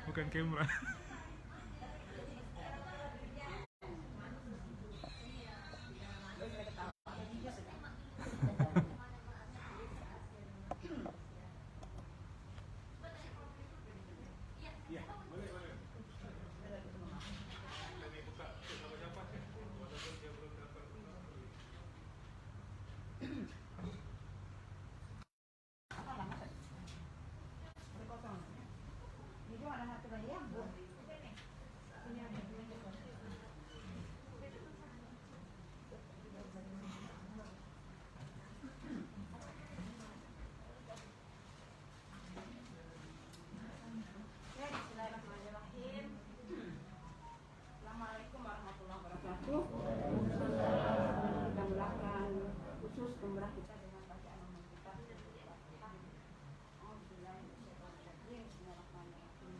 bukan kamera. Assalamualaikum warahmatullahi wabarakatuh. Kita mulakan khusus umrah kita dengan bacaan umum kita. Bismillahirrahmanirrahim.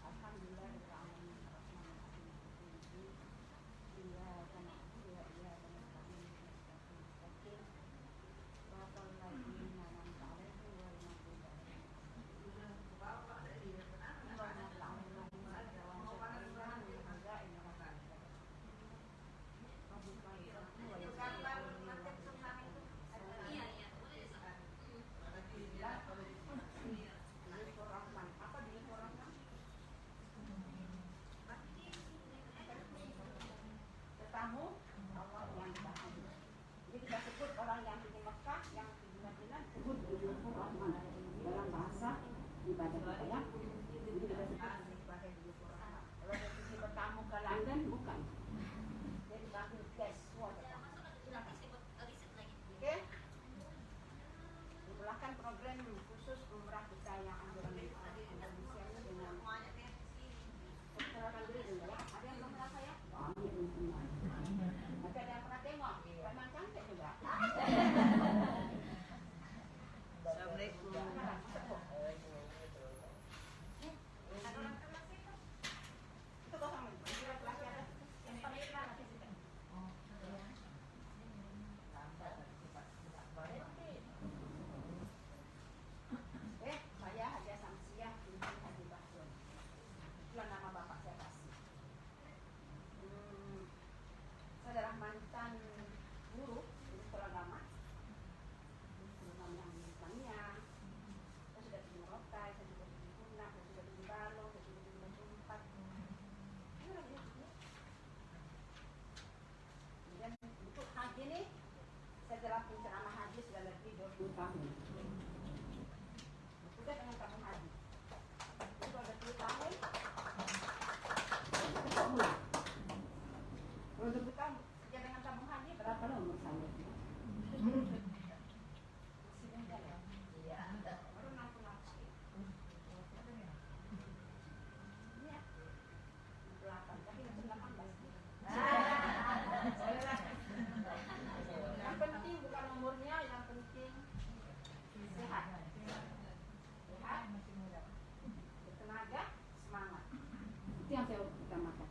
Alhamdulillahirrahmanirrahim. Iyyaka na'budu wa iyyaka nasta'in. Shiratal ladzina an'amta 'alaihim ghairil maghdubi 'alaihim tetamu Allah yang tahan. Jadi kita sebut orang yang di Mekah, yang di Madinah sebut Duyufur Rahman dalam bahasa ibadah kita ya. Jadi kita sebut sebagai Duyufur Rahman. Kalau dari sisi bertamu ke London bukan. Jadi panggil guest water. Oke. Di belakang program khusus umrah kita yang anjuran Indonesia ini dengan perkenalkan diri dulu ya. Ada yang belum kenal saya? Nanti ada yang pernah tengok, memang cantik juga. Assalamualaikum. Itu kosong, kira kelasnya ada. Yang paling iklan nanti sih. Saya Haja Samsiah binti Haji Bahrun. Itulah nama bapak saya kasih. Saya adalah mantan guru di sekolah agama. Guru yang misalnya, saya sudah di Morotai, saya sudah di Punak, saya sudah di Balo, saya sudah di Bumpat. Kemudian untuk haji ini, saya telah penceramah haji sudah lebih 20 tahun. Sudah dengan tabung haji. Itu ada 10 tahun. Untuk kita kerja dengan tabung haji berapa lama umur saya? Masih muda ya? Iya. Baru 68. Iya. 68, tapi masih 18. Yang penting bukan umurnya, yang penting sehat. Sehat, bertenaga, semangat. Itu yang saya utamakan.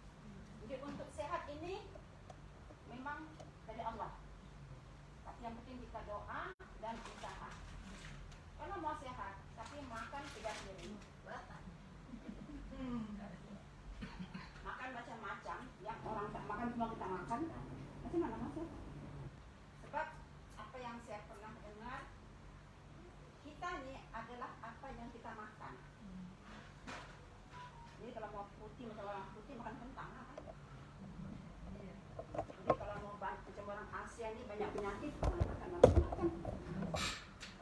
Jadi untuk sehat ini memang dari Allah. Tapi yang penting kita doa dan usaha. Kalau mau sehat, tapi makan 3 piring. Makan macam-macam, yang orang tak makan cuma kita makan. Macam mana masuk? Sebab apa yang saya pernah dengar, kita ini adalah apa yang kita makan. Jadi kalau mau putih, macam orang putih makan kentang kan? Jadi kalau mau macam orang Asia ini banyak penyakit, makan.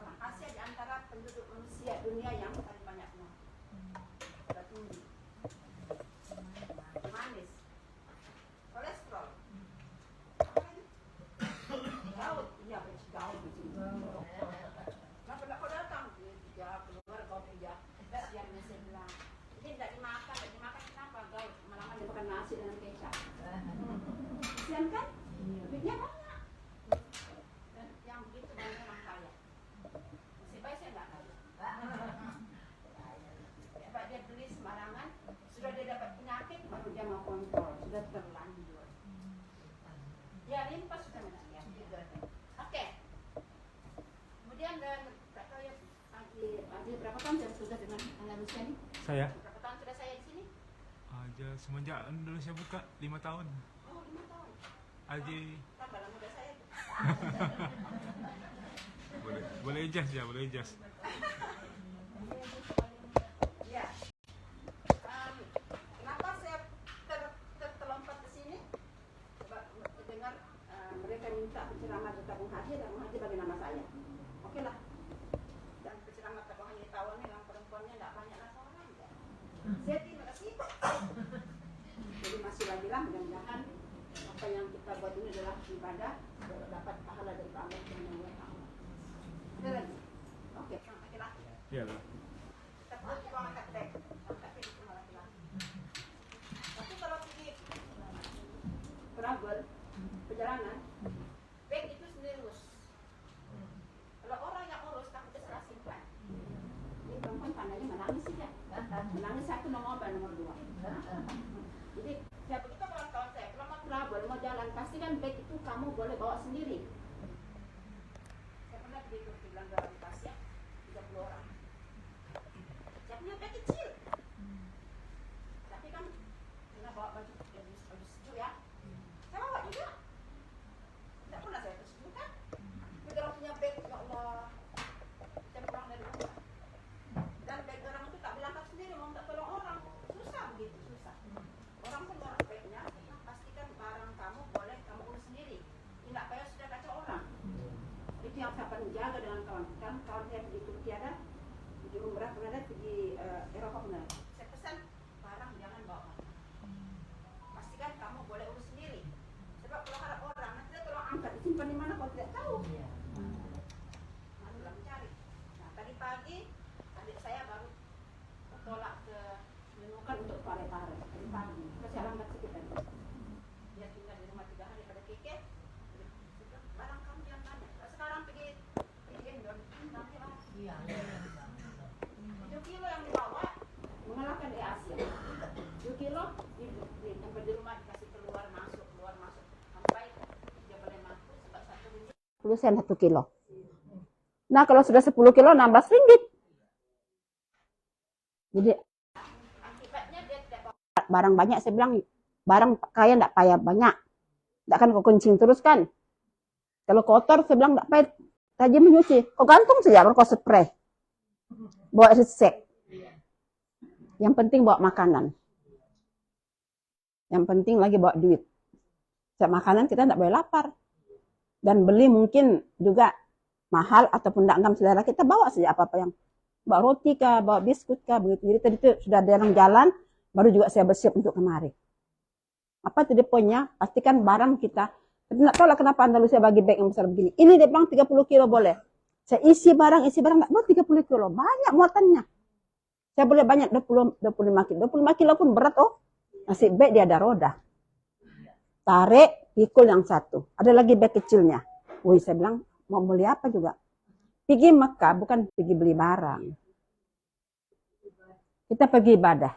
Orang Asia di antara penduduk manusia dunia yang paling banyak penyakit. Sudah tinggi, manis, kolesterol, gaut, iya gaut. Kenapa kau datang? Dia keluar gaut dia, siangnya saya bilang. Ini tidak dimakan kenapa gaut? Malah dia makan nasi dengan kecap. Kasian kan? Duitnya banyak. Dan yang begitu banyak memang kaya. Masih baik saya nggak kaya. Sebab dia beli sembarangan, sudah dia dapat penyakit, baru dia mau kontrol, sudah terlanjur. Dia limpas sudah menaik. Oke. Kemudian dan tak tahu ya, Haji berapa tahun sudah dengan Andalusia ini? Saya Berapa Ya semenjak Indonesia buka 5 tahun. Oh, 5 tahun. Aji. Tambah muda saya. Boleh ijaz ya, boleh ijaz. Ya. Kenapa saya terlompat ke sini? Coba dengar mereka minta penceramah di tabung haji bagi nama saya. Oke lah. Dan penceramah tabung haji tahun ini yang perempuannya tidak banyak lah seorang. Saya terima kasih. Jadi masih lagi lah, mudah-mudahan apa yang kita buat ini adalah ibadah, dapat pahala dari Allah Subhanahu wa taala. Ada lagi? Oke, laki-laki. Iya lah. Kita perlu juga angkat beg. Angkat beg itu malah laki-laki. Tapi kalau pergi travel, perjalanan, beg itu sendiri urus. Kalau orang yang urus, takutnya salah simpan. Ini perempuan pandainya menangis sih ya. Menangis satu nomor 2. Jadi saya begitu kawan-kawan saya, kalau mau travel, mau jalan, pastikan beg itu kamu boleh bawa sendiri. Saya pernah pergi ke Belanda Asia, 30 orang. Saya punya beg kecil. Tapi kan karena bawa baju sejuk ya. Saya bawa juga. Tidak pernah saya tersejuk kan. Tapi kalau punya beg, ya Allah, saya pulang dari rumah. Dan beg orang itu tak berangkat sendiri, mau minta tolong orang. Susah begitu, susah. Orang semua bagnya, pastikan barang kamu boleh kamu urus sendiri. Tidak payah sudah kacau orang. Itu yang saya paling jaga dengan kawan. Kan kawan saya pergi Turki ada, pergi umrah pernah ada, pergi Eropa pernah. Saya pesan barang jangan bawa mana. Pastikan kamu boleh urus sendiri. Sebab kalau harap orang nanti dia tolong angkat disimpan di mana kau tidak tahu. Manulah mencari. Nah tadi pagi adik saya baru tolak ke menemukan untuk pare-pare. Tadi pagi saya lambat sedikit. Dia tinggal di rumah 3 hari pada keke. Barang kamu jangan banyak. Sekarang pergi Endon, nanti lah. 7 kilo yang dibawa mengalahkan di Asia. 7 kilo sampai di rumah dikasih keluar masuk sampai dia boleh mampu sebab 1 ringgit 10 sen 1 kilo. Nah kalau sudah 10 kilo 16 ringgit. Jadi akibatnya dia tidak bawa barang banyak. Saya bilang barang kaya tidak payah banyak. Tidak akan kau kencing terus kan. Kalau kotor saya bilang tidak payah tajam menyuci. Kau gantung saja baru kau spray. Bawa resek. Yang penting bawa makanan. Yang penting lagi bawa duit. Sebab makanan kita tidak boleh lapar. Dan beli mungkin juga mahal ataupun tidak ngam selera kita bawa saja apa-apa yang bawa roti kah, bawa biskut kah, begitu. Jadi tadi itu sudah ada yang jalan, baru juga saya bersiap untuk kemari. Apa tadi poinnya? Pastikan barang kita. Tapi tidak tahu lah kenapa Andalusia bagi bag yang besar begini. Ini dia bilang 30 kilo boleh. Saya isi barang tidak boleh 30 kilo. Banyak muatannya. Saya boleh banyak 25 kilo. 25 kilo pun berat oh. Masih bag dia ada roda. Tarik, pikul yang satu. Ada lagi bag kecilnya. Wih saya bilang mau beli apa juga. Pergi Mekah bukan pergi beli barang. Kita pergi ibadah.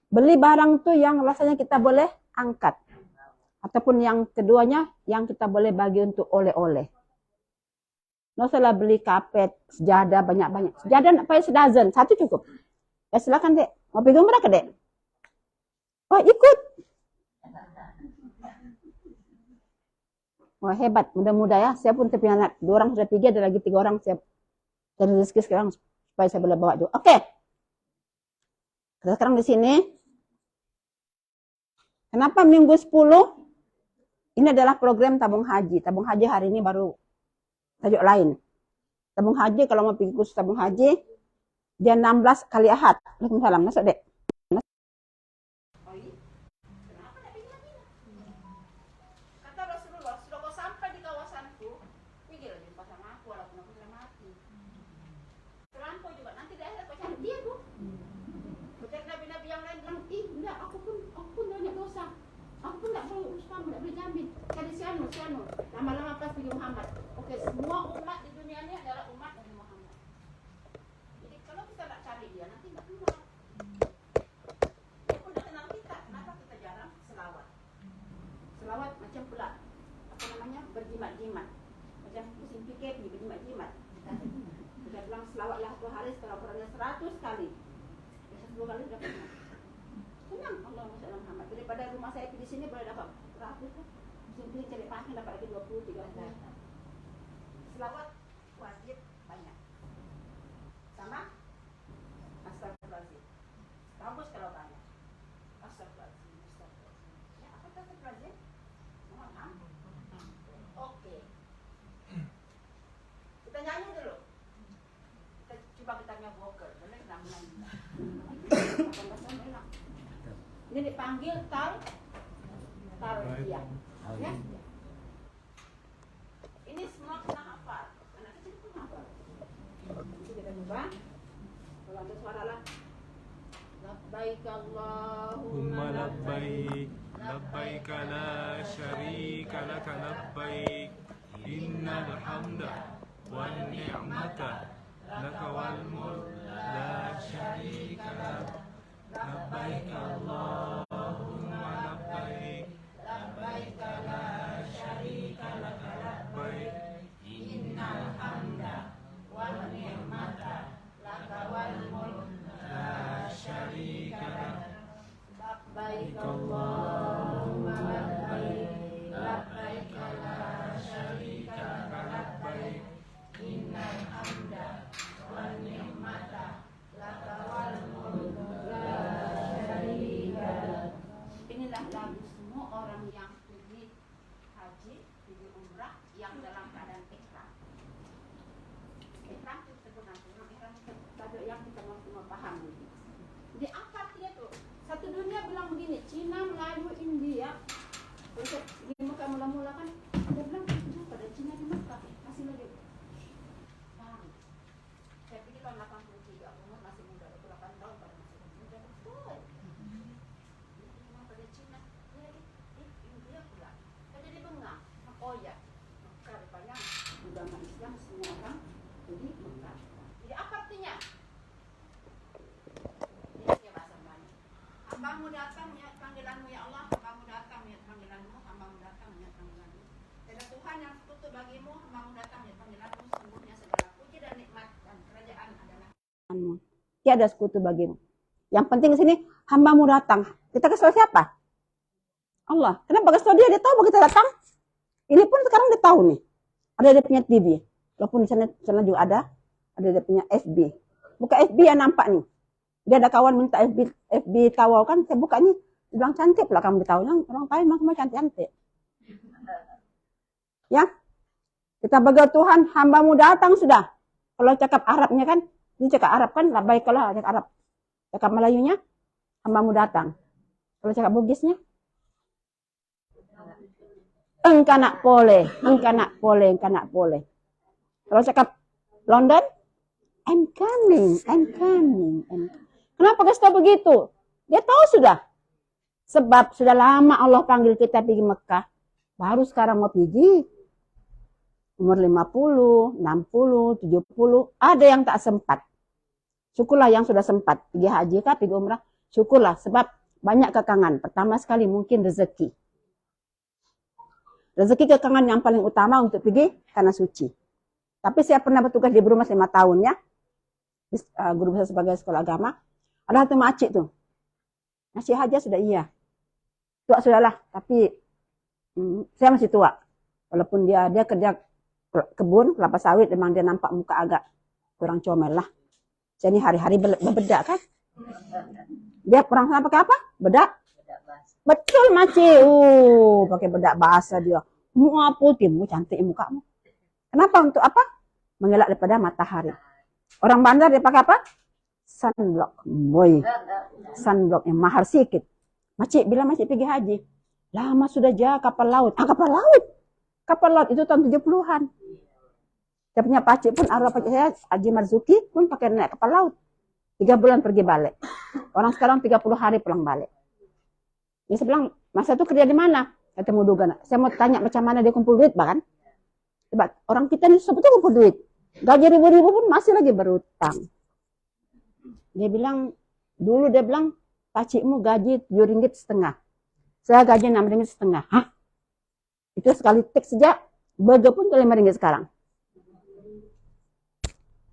Beli barang tuh yang rasanya kita boleh angkat. Ataupun yang keduanya yang kita boleh bagi untuk oleh-oleh. Nggak usah lah beli kapet, sejadah banyak-banyak. Sejadah nak payah sedozen, satu cukup. Ya silakan dek. Mau pergi berapa dek? Oh ikut. Wah hebat, muda-muda ya. Saya pun punya anak 2 orang sudah pergi, ada lagi 3 orang saya cari rezeki sekarang supaya saya boleh bawa juga. Oke. Kita sekarang di sini. Kenapa minggu 10? Ini adalah program tabung haji. Tabung haji hari ini baru tajuk lain. Tabung haji kalau mau pergi kursus tabung haji dia 16 kali Ahad. Waalaikumsalam. Masuk dek. Kata Rasulullah, sudah kau sampai di kawasanku, pergi lagi pasang aku walaupun aku sudah mati. Terlampau juga nanti di akhirat kau cari dia tuh. Betul nabi-nabi yang lain bilang, ih enggak, aku pun banyak dosa. Aku pun tidak boleh urus kamu, tidak boleh jamin. Cari si Anu. Lama-lama pas pergi Muhammad. Oke, semua umat di dunia ini adalah umat Nabi Muhammad. Jadi kalau kita tidak cari dia, nanti tidak keluar. Dia pun tidak kenal kita. Kenapa kita jarang selawat? Selawat macam pula, apa namanya, berjimat-jimat. Macam musim PKP, berjimat-jimat. Kita bilang selawatlah 2 hari setelah Qurannya 100 kali. 10 kali sudah pernah. Senang Allah akhir dapat lagi 20-30. Selawat wajib banyak. Sama? Astagfirullahaladzim. Bagus kalau banyak. Astagfirullahaladzim. Ya, apa astagfirullahaladzim? Mohon. Oke. Kita nyanyi dulu. Kita nyanyi vokal. Boleh kita nyanyi. Ini dipanggil dia. Ya? Ini semua kita hafal. Anak kecil pun hafal. Jadi kita coba. Kalau ada suara lah. Labbaik Allahumma labbaik labbaik la syarika laka labbaik innal hamda wan ni'mata laka wal mulk la syarika lak labbaik Allahumma labbaik labbaik la syarika laka labbaik innal hamda wan ni'mata laka wal mulk la syarika lak labbaik Allahumma labbaik labbaik la syarika laka labbaik innal hamda wan ni'mata laka wal mulk la syarika lak. Inilah lagu semua orang yang pergi haji, pergi umrah yang dalam keadaan ihram. Ihram itu sebenarnya ihram itu yang kita mau paham. Jadi apa artinya tuh? Satu dunia bilang begini, Cina, Melayu, India. Untuk di Mekah mula-mula kan ada bilang kenapa ada Cina di Mekah masih lagi paham. Saya pikir tahun 83 umur masih muda, 28 tahun pada masih muda betul. Kenapa ada Cina? Ya, India pula. Kan jadi bengang. Oh ya, Mekah rupanya agama Islam semua orang jadi Mekah. Jadi apa artinya? Ini bahasa Melayu. Hambamu datang ya panggilanmu ya Allah, hambamu datang ya panggilanmu, hambamu datang ya panggilanmu. Tiada Tuhan yang sekutu bagimu, hambamu datang ya panggilanmu, sungguhnya segala puji dan nikmat dan kerajaan adalah Tuhanmu. Tiada sekutu bagimu. Yang penting di sini hambamu datang. Kita kesel siapa? Allah. Kenapa kesel dia? Dia tahu bahwa kita datang. Ini pun sekarang dia tahu nih. Ada dia punya TV. Walaupun di sana juga ada dia punya FB. Buka FB yang nampak nih. Dia ada kawan minta FB tawau kan, saya buka nih, dia bilang cantik pula kamu tahu, yang orang kaya memang cantik-cantik. Ya, kita bagi Tuhan, hambamu datang sudah. Kalau cakap Arabnya kan, ini cakap Arab kan, labbaik kalau cakap Arab. Cakap Melayunya, hambamu datang. Kalau cakap Bugisnya, engkau nak boleh. Kalau cakap London, I'm coming. Kenapa kasih tahu begitu? Dia tahu sudah. Sebab sudah lama Allah panggil kita pergi Mekah. Baru sekarang mau pergi. Umur 50, 60, 70. Ada yang tak sempat. Syukurlah yang sudah sempat. Pergi haji kah, pergi umrah. Syukurlah sebab banyak kekangan. Pertama sekali mungkin rezeki. Rezeki kekangan yang paling utama untuk pergi tanah suci. Tapi saya pernah bertugas di Brumas 5 tahun ya. Guru besar sebagai sekolah agama. Ada satu makcik tuh. Masih haja sudah iya. Tua sudahlah, tapi saya masih tua. Walaupun dia kerja kebun, kelapa sawit, memang dia nampak muka agak kurang comel lah. Jadi hari-hari berbedak kan. Dia orang sana pakai apa? Bedak. Betul makcik. Pakai bedak bahasa dia. Muka putih, cantik mukamu. Kenapa? Untuk apa? Mengelak daripada matahari. Orang bandar dia pakai apa? Sunblock. Boy. Sunblock yang mahal sedikit. Makcik, bila makcik pergi haji, lama sudah jaga kapal laut. Kapal laut. Kapal laut itu tahun 70-an. Saya punya pakcik pun, arwah pakcik saya, Haji Marzuki pun pakai naik kapal laut. 3 bulan pergi balik. Orang sekarang 30 hari pulang balik. Dia bilang, masa itu kerja di mana? Ketemu duga. Saya mau tanya macam mana dia kumpul duit, bahkan. Sebab orang kita ini sebetulnya kumpul duit. Gaji ribu-ribu pun masih lagi berutang. Dia bilang, dulu dia bilang, pakcikmu gaji RM7,5. Saya gaji RM6,5. Hah? Itu sekali teks saja, burger pun RM5 sekarang.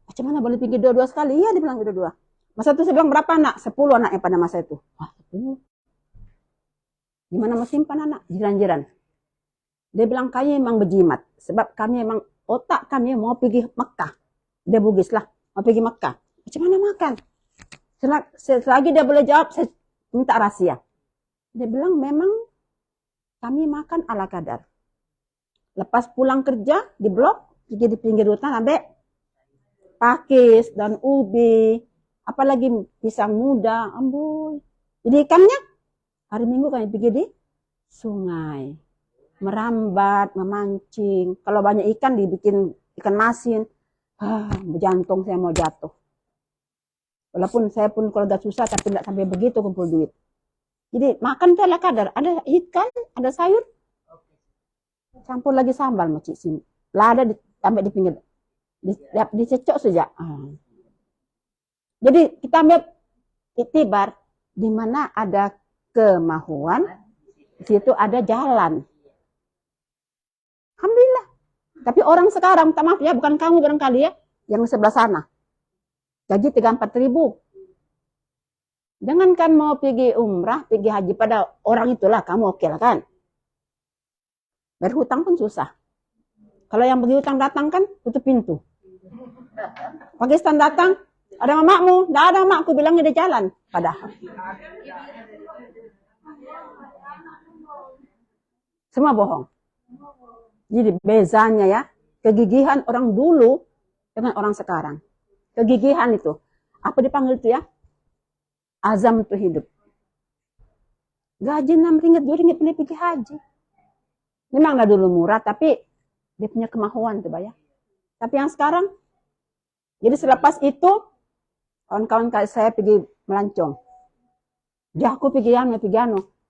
Macam mana boleh pergi dua-dua sekali? Iya, dia bilang dua-dua. Masa itu saya bilang, berapa anak? 10 anaknya pada masa itu. Wah, 10. Gimana mau simpan anak? Jiran-jiran. Dia bilang kami memang berjimat. Sebab kami memang otak kami mau pergi Mekah. Dia Bugis lah. Mau pergi Mekah. Macam mana makan? Selagi dia boleh jawab, saya minta rahasia. Dia bilang memang kami makan ala kadar. Lepas pulang kerja di blok, pergi di pinggir hutan ambil pakis dan ubi, apalagi pisang muda, ambul. Jadi ikannya hari Minggu kami pergi di sungai, merambat, memancing. Kalau banyak ikan dibikin ikan masin, jantung saya mau jatuh. Walaupun saya pun keluarga susah, tapi tidak sampai begitu kumpul duit. Jadi makan itu ala kadar, ada ikan, ada sayur, campur lagi sambal macam sini. Lada ditambah di pinggir, dicecok saja. Jadi kita ambil iktibar di mana ada kemahuan, di situ ada jalan. Alhamdulillah. Tapi orang sekarang, minta maaf ya, bukan kamu barangkali ya, yang sebelah sana. Gaji 3-4 ribu. Jangankan mau pergi umrah, pergi haji pada orang itulah, kamu oke lah kan. Berhutang pun susah. Kalau yang pergi hutang datang kan, tutup pintu. Pakistan datang, ada mamamu, tidak ada mamaku, bilangnya dia jalan. Padahal. Semua bohong. Jadi bezanya ya, kegigihan orang dulu dengan orang sekarang. Kegigihan itu, apa dipanggil itu ya? Azam untuk hidup. Gaji 6 ringgit, 2 ringgit pilih pergi haji. Memanglah dulu murah, tapi dia punya kemahuan tuh bayar. Tapi yang sekarang, jadi selepas itu, kawan-kawan saya pergi melancong. Dia aku pergi anu.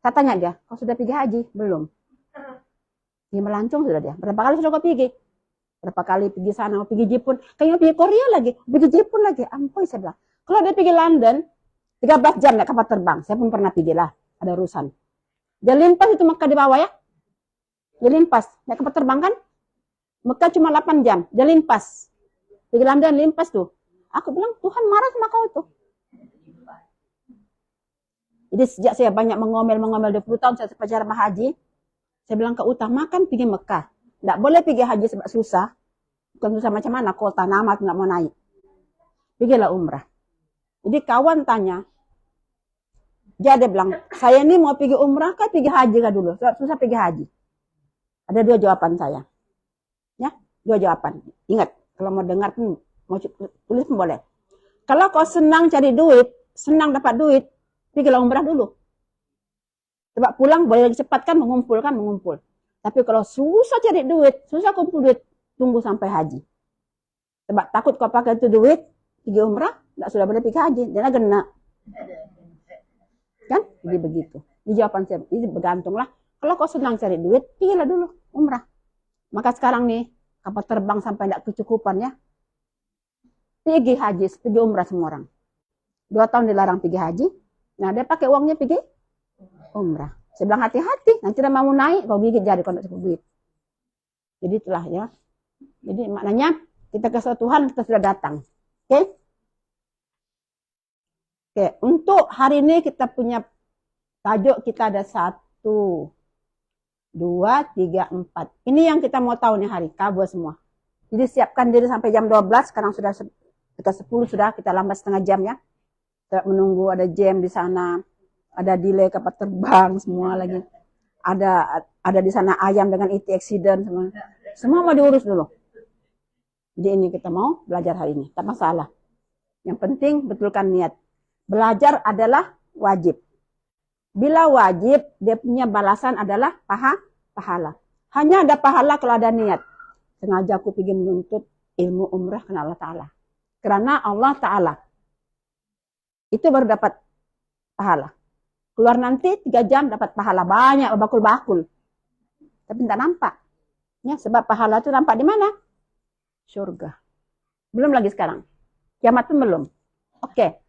Saya tanya dia, kau sudah pergi haji? Belum. Dia melancong sudah dia. Berapa kali sudah kau pergi? Berapa kali pergi sana, mau pergi Jepun. Kayaknya pergi Korea lagi, pergi Jepun lagi. Ampun saya bilang. Kalau dia pergi London, 13 jam naik kapal terbang. Saya pun pernah pergi lah, ada urusan. Dia limpas itu Mekah di bawah ya. Dia limpas, naik kapal terbang kan. Mekah cuma 8 jam, dia limpas. Pergi London limpas tuh. Aku bilang, Tuhan marah sama kau tuh. Jadi sejak saya banyak mengomel 20 tahun saya pacaran sama haji, saya bilang ke utamakan pergi Mekah. Tidak boleh pergi haji sebab susah. Bukan susah macam mana, kota nama nggak mau naik. Pergilah umrah. Jadi kawan tanya, dia bilang, saya ini mau pergi umrah kah pergi haji kah dulu? Susah pergi haji. Ada 2 jawaban saya. Ya, 2 jawaban. Ingat, kalau mau dengar pun, mau tulis pun boleh. Kalau kau senang cari duit, senang dapat duit, pergilah umrah dulu. Sebab pulang boleh lagi cepat kan, mengumpul. Tapi kalau susah cari duit, susah kumpul duit, tunggu sampai haji. Sebab takut kau pakai itu duit, pergi umrah, tidak sudah boleh pergi haji, dia kena. Kan? Jadi begitu. Di jawaban saya, ini bergantunglah. Kalau kau senang cari duit, pergilah dulu umrah. Maka sekarang nih, kapal terbang sampai tidak kecukupan ya. Pergi haji, pergi umrah semua orang. 2 tahun dilarang pergi haji. Nah, dia pakai uangnya pergi umrah. Saya bilang hati-hati, nanti dia mau naik, kau gigit jari kalau tidak cukup duit. Jadi itulah ya. Jadi maknanya, kita ke Tuhan, kita sudah datang. Oke? Oke, untuk hari ini kita punya tajuk, kita ada 1, 2, 3, 4. Ini yang kita mau tahu nih hari, kabur semua. Jadi siapkan diri sampai jam 12, sekarang sudah kita 10 sudah, kita lambat setengah jam ya. Kita menunggu ada jam di sana, ada delay kapal terbang semua lagi. Ada di sana ayam dengan IT accident semua. Semua mau diurus dulu. Jadi ini kita mau belajar hari ini, tak masalah. Yang penting betulkan niat. Belajar adalah wajib. Bila wajib, dia punya balasan adalah pahala. Hanya ada pahala kalau ada niat. Sengaja aku pergi menuntut ilmu umrah karena Allah Ta'ala. Karena Allah Ta'ala. Itu baru dapat pahala. Keluar nanti 3 jam dapat pahala banyak, bakul-bakul. Tapi tidak nampak. Ya, sebab pahala itu nampak di mana? Surga. Belum lagi sekarang. Kiamat pun belum. Oke.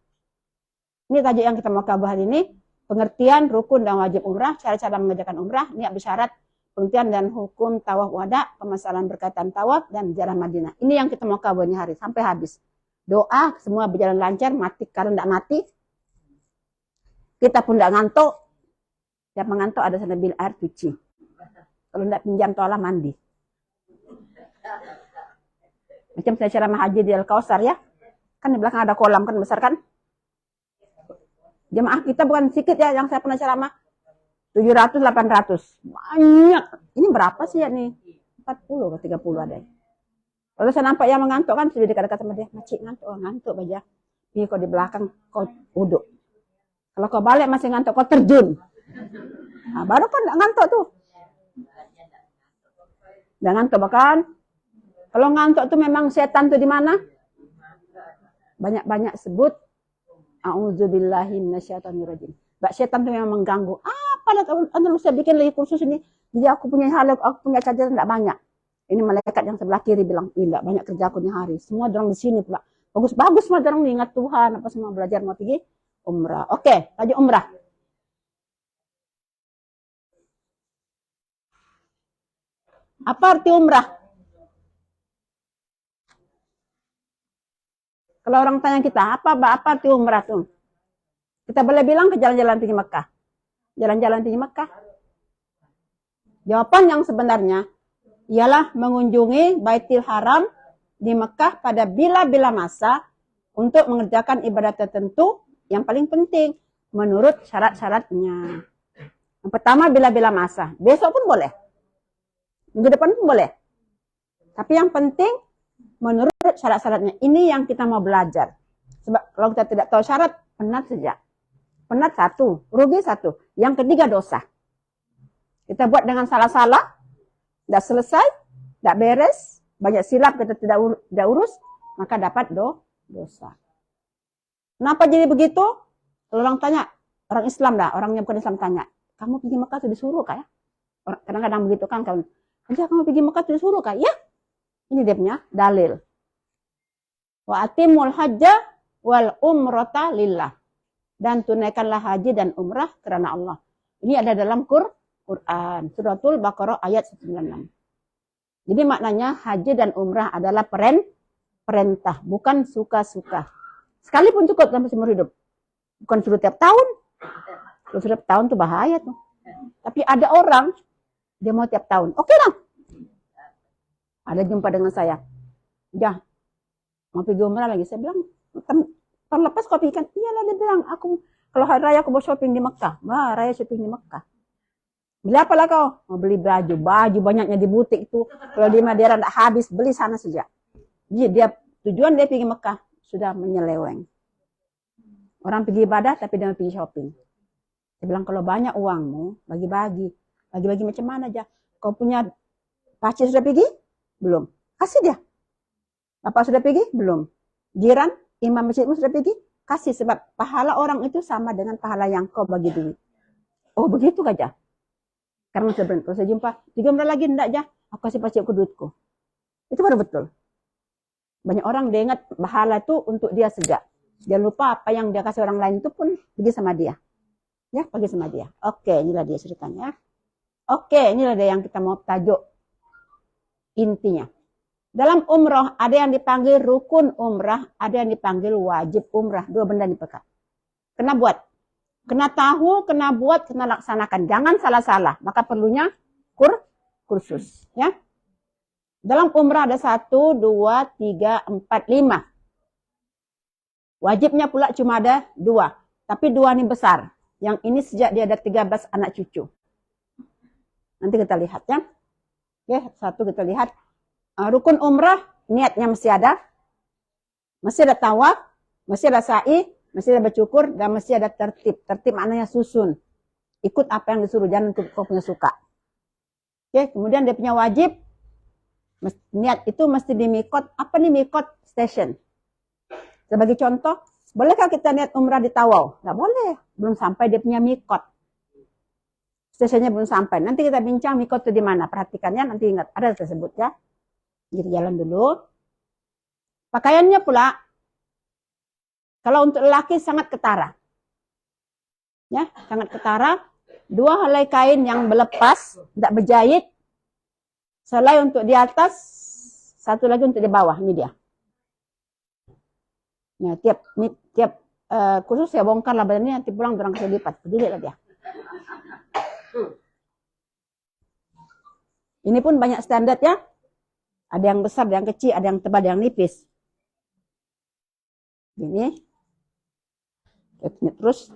Ini tajuk yang kita mau kabur hari ini. Pengertian, rukun dan wajib umrah, cara-cara mengerjakan umrah, niat bersyarat, pengertian dan hukum tawaf wada, permasalahan berkaitan tawaf, dan jalan Madinah. Ini yang kita mau kaburnya hari sampai habis. Doa, semua berjalan lancar, mati kalau tidak mati. Kita pun tidak ngantuk. Siapa ngantuk ada sana bil air cuci. Kalau tidak pinjam tolak mandi. Macam saya ceramah haji di Al-Kausar ya. Kan di belakang ada kolam kan besar kan. Jemaah kita bukan sedikit ya yang saya pernah ceramah. 700, 800. Banyak. Ini berapa sih ya nih? 40 atau 30 ada. Lalu saya nampak yang mengantuk kan. Sudah dekat-dekat sama dia. Makcik ngantuk. Oh, ngantuk aja. Ini kau di belakang kau duduk. Kalau kau balik masih ngantuk kau terjun. Nah, baru kan ngantuk tuh. Udah ngantuk bahkan. Kalau ngantuk tuh memang setan tuh di mana? Banyak-banyak sebut. A'udzubillahi minasyaitonirrajim. Mbak setan tuh memang mengganggu. Apa anda saya bikin lagi kursus ini. Jadi aku punya hal, aku punya kajian tidak banyak. Ini malaikat yang sebelah kiri bilang, tidak banyak kerja aku nih hari. Semua orang di sini pula. Bagus-bagus semua orang ingat Tuhan. Apa semua belajar mau pergi umrah. Oke, tajuk umrah. Apa arti umrah? Kalau orang tanya kita, apa arti umrah tuh? Kita boleh bilang ke jalan-jalan tinggi Mekah. Jalan-jalan tinggi Mekah. Jawaban yang sebenarnya ialah mengunjungi Baitul Haram di Mekah pada bila-bila masa untuk mengerjakan ibadat tertentu yang paling penting menurut syarat-syaratnya. Yang pertama bila-bila masa. Besok pun boleh. Minggu depan pun boleh. Tapi yang penting menurut syarat-syaratnya. Ini yang kita mau belajar. Sebab kalau kita tidak tahu syarat, penat saja. Penat satu, rugi satu. Yang ketiga dosa. Kita buat dengan salah-salah, tidak selesai, tidak beres, banyak silap kita tidak urus, maka dapat dosa. Kenapa jadi begitu? Kalau orang tanya, orang Islam dah, orangnya bukan Islam tanya, kamu pergi Mekah itu disuruh kah ya? Kadang-kadang begitu kan, kamu pergi Mekah itu disuruh kah? Ya, ini dia punya dalil. Wa atimul hajja wal umrata lillah. Dan tunaikanlah haji dan umrah karena Allah. Ini ada dalam Quran. Suratul Baqarah ayat 96. Jadi maknanya haji dan umrah adalah perintah. Bukan suka-suka. Sekalipun cukup sampai seumur hidup. Bukan suruh tiap tahun. Kalau sudah tiap tahun tuh bahaya tuh. Tapi ada orang, dia mau tiap tahun. Oke lah. Ada jumpa dengan saya. Ya, mau pergi umrah lagi. Saya bilang, tahun lepas kau pergi kan? Iyalah, dia bilang, kalau hari raya aku mau shopping di Mekah. Wah, raya shopping di Mekah. Beli apa lah kau? Mau beli baju. Baju banyaknya di butik itu. Kalau di Madura tidak habis, beli sana saja. Jadi tujuan dia pergi Mekah. Sudah menyeleweng. Orang pergi ibadah tapi dia pergi shopping. Dia bilang kalau banyak uangmu, bagi-bagi. Bagi-bagi macam mana aja. Kau punya pacar sudah pergi? Belum. Kasih dia. Bapak sudah pergi? Belum. Jiran? Imam masjidmu sudah pergi? Kasih, sebab pahala orang itu sama dengan pahala yang kau bagi duit. Oh begitu aja. Karena sebenarnya kalau saya jumpa, 3 bulan lagi enggak aja, aku kasih pacarku duitku. Itu baru betul. Banyak orang dia ingat pahala itu untuk dia saja. Dia lupa apa yang dia kasih orang lain itu pun pergi sama dia. Ya, pergi sama dia. Oke, inilah dia ceritanya. Oke, inilah dia yang kita mau tajuk intinya. Dalam umrah ada yang dipanggil rukun umrah, ada yang dipanggil wajib umrah. 2 benda dipekat. Kena buat. Kena tahu, kena buat, kena laksanakan. Jangan salah-salah. Maka perlunya kursus. Ya. Dalam umrah ada 1, 2, 3, 4, 5. Wajibnya pula cuma ada 2. Tapi 2 ini besar. Yang ini sejak dia ada 13 anak cucu. Nanti kita lihat ya. Oke, 1 kita lihat. Rukun umrah, niatnya mesti ada. Mesti ada tawaf, mesti ada sa'i, mesti ada bercukur, dan mesti ada tertib. Tertib maknanya susun. Ikut apa yang disuruh, jangan kau punya suka. Oke, kemudian dia punya wajib. Niat itu mesti di mikot. Apa nih mikot station? Sebagai contoh, bolehkah kita niat umrah di Tawau? Nggak boleh. Belum sampai dia punya mikot. Stationnya belum sampai. Nanti kita bincang mikot itu di mana. Perhatikan ya, nanti ingat. Ada tersebut ya. Jadi jalan dulu. Pakaiannya pula, kalau untuk lelaki sangat ketara. Ya, sangat ketara. 2 helai kain yang berlepas, tidak berjahit. Selai untuk di atas, 1 lagi untuk di bawah. Ini dia. Ya, tiap khusus saya bongkar lah badannya, nanti pulang orang kasih lipat. Berdiri lah dia. Ini pun banyak standar ya. Ada yang besar, ada yang kecil, ada yang tebal, ada yang nipis. Ini. Terus.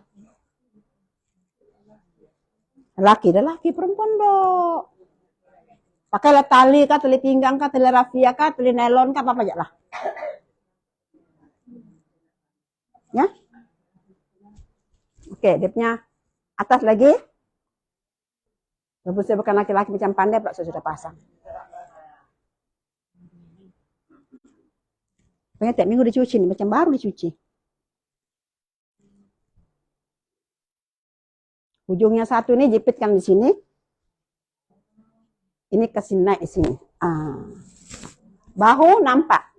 Laki, perempuan dong. Pakailah tali kah, tali pinggang kah, tali rafia kah, tali nylon kah, apa aja lah. Ya. Oke, dia punya atas lagi. Walaupun saya bukan laki-laki macam pandai, Pak, saya sudah pasang. Pengen tiap minggu dicuci nih, macam baru dicuci. Ujungnya satu ini jepitkan di sini. Ini ke sini, naik di sini. Bahu nampak.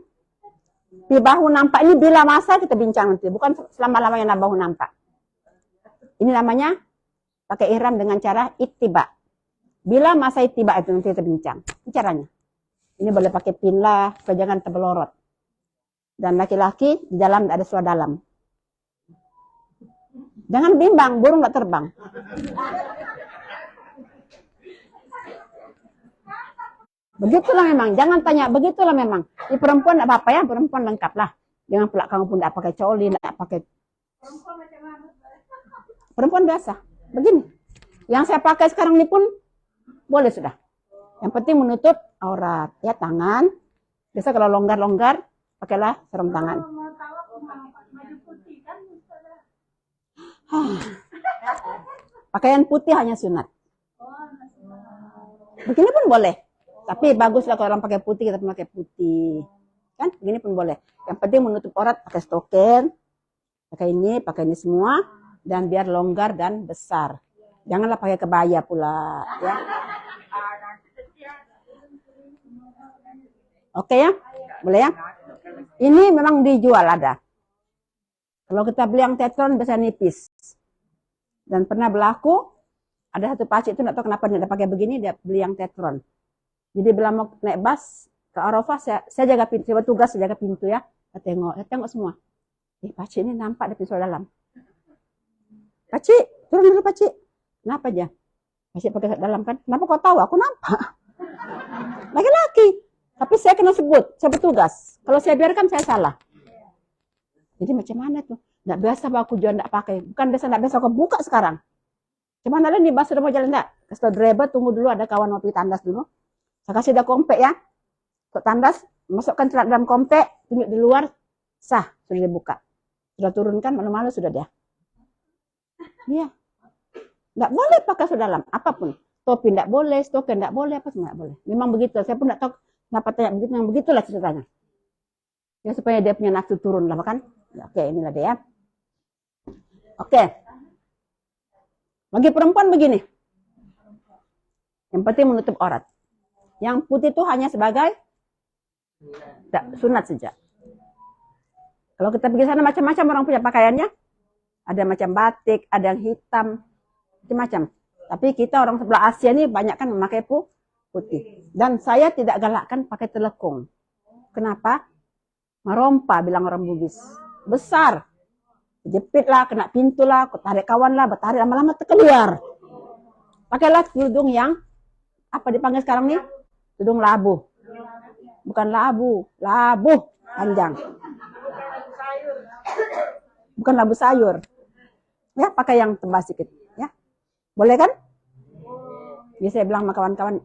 Di bahu nampak ini bila masa kita bincang nanti, bukan selama-lamanya bahu nampak. Ini namanya pakai ihram dengan cara ittiba. Bila masa ittiba itu nanti kita bincang. Ini caranya. Ini boleh pakai pin lah, supaya jangan terbelorot. Dan laki-laki di dalam ada suara dalam. Jangan bimbang, burung nggak terbang. Begitulah memang, jangan tanya, begitulah memang. Di perempuan nggak apa-apa ya, perempuan lengkap lah. Jangan pula kamu pun nggak pakai coli, nggak pakai. Perempuan biasa, begini. Yang saya pakai sekarang ini pun boleh sudah. Yang penting menutup aurat, ya tangan. Biasa kalau longgar-longgar, pakailah sarung tangan. Pakaian putih hanya sunat. Begini pun boleh. Tapi baguslah kalau orang pakai putih, kita pakai putih. Kan? Begini pun boleh. Yang penting menutup aurat pakai stokin. Pakai ini semua. Dan biar longgar dan besar. Janganlah pakai kebaya pula. Ya. Oke ya? Boleh ya? Ini memang dijual ada. Kalau kita beli yang tetron biasanya nipis. Dan pernah berlaku, ada satu pakcik itu nggak tahu kenapa dia pakai begini, dia beli yang tetron. Jadi bila mau naik bus ke Arafah, saya jaga pintu, saya bertugas, saya jaga pintu ya. Saya tengok semua. Pakcik ini nampak ada pintu dalam. Pakcik, turun dulu pakcik. Kenapa aja? Pakcik pakai dalam kan? Kenapa kau tahu? Aku nampak. Laki-laki. Tapi saya kena sebut, saya bertugas. Kalau saya biarkan, saya salah. Jadi macam mana tuh? Nggak biasa aku jual nggak pakai. Bukan biasa nggak biasa aku buka sekarang. Cuman ada nih bus sudah mau jalan nggak? Kasih tau driver tunggu dulu, ada kawan mau pergi tandas dulu. Saya kasih dah kompek ya. Kok tandas, masukkan celana dalam kompek, tunjuk di luar, sah, sudah dibuka. Sudah turunkan, malu-malu sudah dia. Iya. Nggak boleh pakai sudah dalam, apapun. Topi nggak boleh, stokin nggak boleh, apa semua nggak boleh. Memang begitu, saya pun nggak tahu kenapa tanya begitu, memang begitulah ceritanya. Ya supaya dia punya nafsu turun lah kan. Oke, inilah dia. Oke. Bagi perempuan begini. Yang penting menutup aurat. Yang putih itu hanya sebagai sunat saja. Kalau kita pergi sana macam-macam orang punya pakaiannya. Ada macam batik, ada yang hitam, macam-macam. Tapi kita orang sebelah Asia ini banyak kan memakai putih. Dan saya tidak galakkan pakai telekung. Kenapa? Merompa bilang orang Bugis. Besar. Jepit lah, kena pintu lah, tarik kawan lah, bertarik lama-lama terkeluar. Pakailah kerudung yang apa dipanggil sekarang nih? Tudung labu. Bukan labu panjang. Bukan labu sayur. Ya, pakai yang tebal sedikit, ya. Boleh kan? Jadi saya bilang sama kawan-kawan,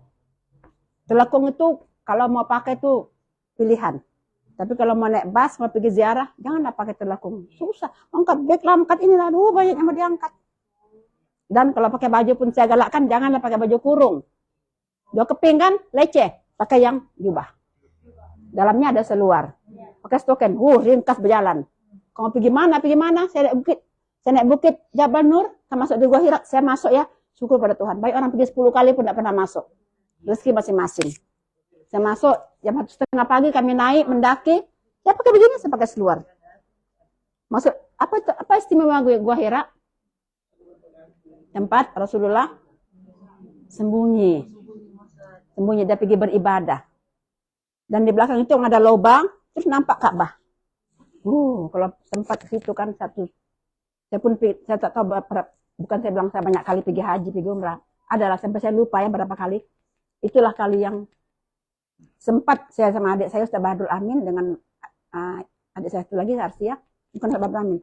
telekung itu kalau mau pakai itu pilihan. Tapi kalau mau naik bus, mau pergi ziarah, janganlah pakai telekung. Susah. Angkat beg lah, angkat ini lah, banyak yang mau diangkat. Dan kalau pakai baju pun saya galakkan, janganlah pakai baju kurung. Dua keping kan, leceh. Pakai yang jubah. Dalamnya ada seluar. Pakai stokin, ringkas berjalan. Kalau pergi mana? Saya naik bukit Jabal Nur, saya masuk di Gua Hira, saya masuk ya, syukur pada Tuhan. Baik orang pergi 10 kali pun tidak pernah masuk. Rezeki masing-masing. Saya masuk, jam 1:30 pagi kami naik, mendaki, saya pakai begini, saya pakai seluar. Masuk, apa istimewa Gua Hira? Tempat Rasulullah sembunyi, dia pergi beribadah. Dan di belakang itu ada lubang, terus nampak Ka'bah. Kalau tempat situ kan saya tak tahu bukan saya bilang saya banyak kali pergi haji, pergi umrah. Adalah sampai saya lupa ya berapa kali. Itulah kali yang sempat saya sama adik saya Ustaz Badrul Amin dengan adik saya satu lagi Arsia, bukan Ustaz Badrul Amin,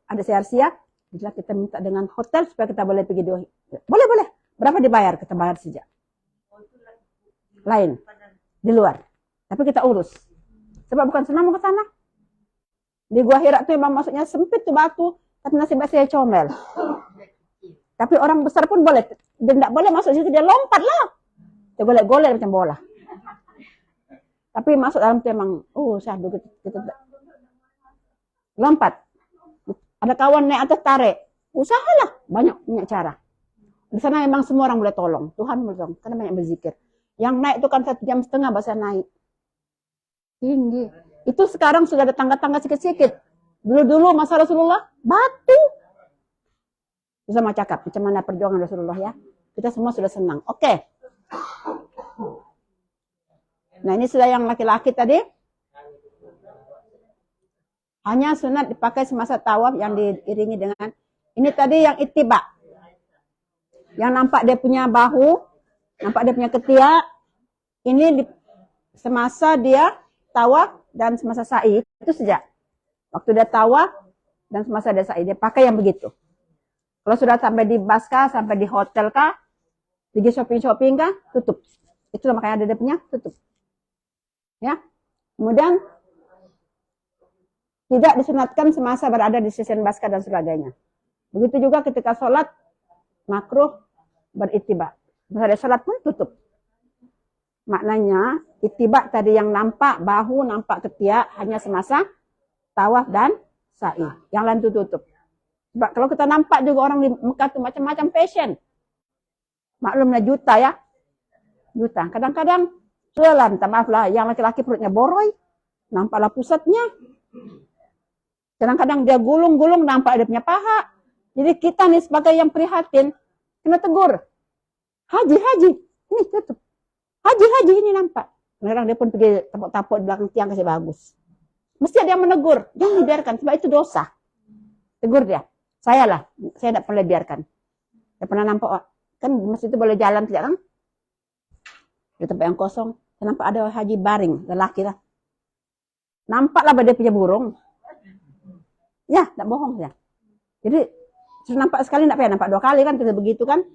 adik saya Arsia, kita minta dengan hotel supaya kita boleh pergi dua. Boleh. Berapa dibayar? Kita bayar saja. Lain di luar. Tapi kita urus. Sebab bukan senang mau ke sana. Di Gua Hira tuh memang masuknya sempit tuh batu, tapi nasib baik saya comel. Tapi orang besar pun boleh. Dia tidak boleh masuk situ, dia lompat lah. Dia golek-golek macam bola. Tapi masuk dalam itu emang, syahdu kita lompat. Ada kawan naik atas tarik. Usahalah, banyak cara. Di sana memang semua orang boleh tolong. Tuhan boleh tolong, karena banyak berzikir. Yang naik itu kan 1,5 jam bahasa naik. Tinggi. Itu sekarang sudah ada tangga-tangga sikit-sikit. Dulu-dulu masa Rasulullah, batu. Bisa mau cakap, macam mana perjuangan Rasulullah ya. Kita semua sudah senang. Oke. Nah ini sudah yang laki-laki tadi. Hanya sunat dipakai semasa tawaf yang diiringi dengan. Ini tadi yang ittiba. Yang nampak dia punya bahu. Nampak dia punya ketiak. Ini semasa dia tawaf dan semasa sa'i. Itu saja. Waktu dia tawaf dan semasa dia sa'i. Dia pakai yang begitu. Kalau sudah sampai di bus kah, sampai di hotel kah, pergi shopping-shopping kah, tutup. Itu makanya ada dia punya tutup. Ya. Kemudian tidak disunatkan semasa berada di stasiun bus dan sebagainya. Begitu juga ketika sholat, makruh berittiba. Misalnya sholat pun tutup. Maknanya, ittiba tadi yang nampak bahu, nampak ketiak, hanya semasa tawaf dan sa'i. Yang lain itu tutup. Sebab kalau kita nampak juga orang di Mekah itu macam-macam fashion. Maklumlah juta ya. Juta. Kadang-kadang, minta maaf lah, yang laki-laki perutnya boroi. Nampaklah pusatnya. Kadang-kadang dia gulung-gulung, nampak dia punya paha. Jadi kita nih sebagai yang prihatin, kena tegur. Haji, ini tutup. Haji, ini nampak. Kadang dia pun pergi tapuk-tapuk di belakang tiang kasih bagus. Mesti ada yang menegur. Jangan dibiarkan, sebab itu dosa. Tegur dia. Saya tidak pernah biarkan. Saya pernah nampak, kan di masjid itu boleh jalan tidak kan? Di tempat yang kosong, saya nampak ada haji baring, lelaki lah. Nampaklah dia punya burung. Ya, tidak bohong ya. Jadi, sudah nampak sekali, tidak payah nampak 2 kali kan, kita begitu kan.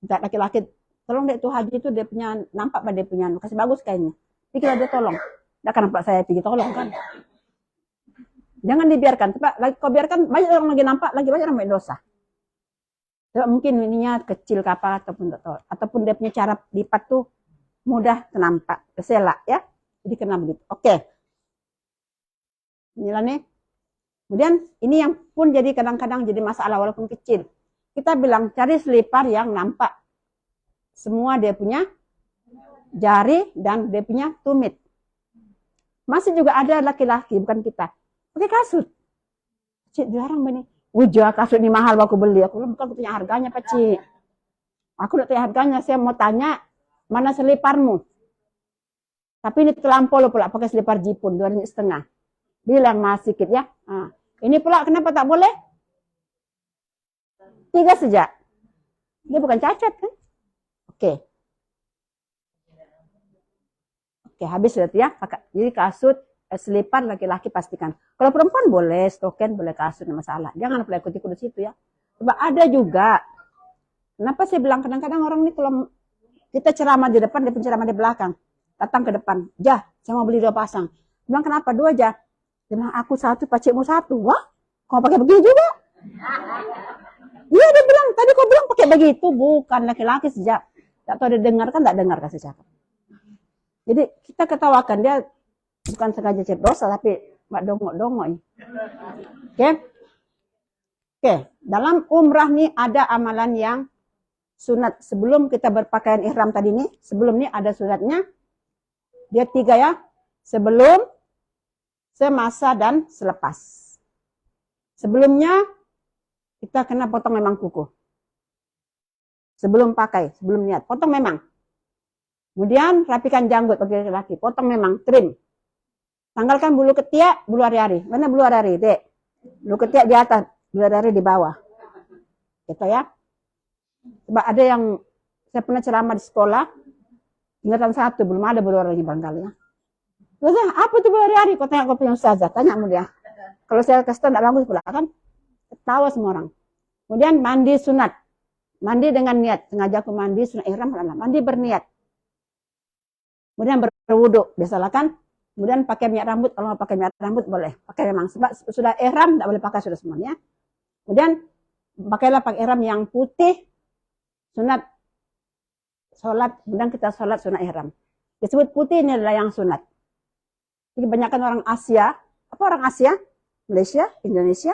Tidak laki-laki, tolong dia itu haji itu dia punya, nampak dia punya, kasih bagus kayaknya. Pikirlah dia tolong. Tidak akan nampak saya pergi tolong kan. Jangan dibiarkan. Sebab kau biarkan banyak orang lagi nampak, lagi banyak orang berdosa. Sebab mungkin ininya kecil ke apa ataupun tak tahu. Ataupun dia punya cara lipat tuh mudah ternampak, keselak ya. Jadi kena begitu. Oke. Inilah nih. Kemudian ini yang pun jadi kadang-kadang jadi masalah walaupun kecil. Kita bilang cari selipar yang nampak semua dia punya jari dan dia punya tumit. Masih juga ada laki-laki bukan kita. Pakai kasut. Cik, jarang begini. Wujud kasut ini mahal aku beli. Aku bilang, bukan aku tanya harganya, Pak Cik. Aku tidak tanya harganya. Saya mau tanya, mana seliparmu? Tapi ini terlampau loh pula pakai selipar jipun, 2,5. Bilang masih sedikit ya. Nah, ini pula kenapa tak boleh? 3 saja. Dia bukan cacat kan? Oke. Oke, habis sudah ya. Jadi kasut, selipar laki-laki pastikan. Kalau perempuan boleh, stoken boleh kasut, tidak masalah. Jangan pula ikut-ikut di situ ya. Sebab ada juga. Kenapa saya bilang kadang-kadang orang ini kalau kita ceramah di depan, dia penceramah di belakang. Datang ke depan. Jah, saya mau beli 2 pasang. Bilang kenapa 2 jah? Dia bilang aku 1, pacikmu 1. Wah, kau pakai begitu juga? Iya dia bilang, tadi kau bilang pakai begitu. Bukan laki-laki sejak. Tak tahu dia dengar kan, tak dengar kasih cakap. Jadi kita ketawakan dia bukan sengaja cari dosa, tapi mak dongok-dongok. Oke. Dalam umrah nih ada amalan yang sunat. Sebelum kita berpakaian ihram tadi nih, sebelum nih ada sunatnya. Dia 3 ya. Sebelum, semasa, dan selepas. Sebelumnya, kita kena potong memang kuku. Sebelum pakai, sebelum niat. Potong memang. Kemudian rapikan janggut bagi laki-laki. Potong memang, trim. Tanggalkan bulu ketiak, bulu ari-ari. Mana bulu ari-ari, Dek? Bulu ketiak di atas, bulu ari-ari di bawah. Gitu ya. Sebab ada yang, saya pernah ceramah di sekolah, Tingkatan 1, belum ada baru orangnya barangkali ya. Terus apa tuh hari-hari? Kau tengok kau punya ustazah, tanya sama dia. Kalau saya kasih tahu tidak bagus pula kan? Ketawa semua orang. Kemudian mandi sunat. Mandi dengan niat. Sengaja aku mandi sunat ihram. Mandi berniat. Kemudian berwudu. Biasalah kan? Kemudian pakai minyak rambut. Kalau mau pakai minyak rambut boleh. Pakai memang. Sebab sudah ihram tidak boleh pakai sudah semuanya. Kemudian pakailah pakai ihram yang putih. Sunat. Sholat. Kemudian kita sholat sunat ihram. Disebut putih ini adalah yang sunat. Jadi kebanyakan orang Asia. Apa orang Asia? Malaysia, Indonesia,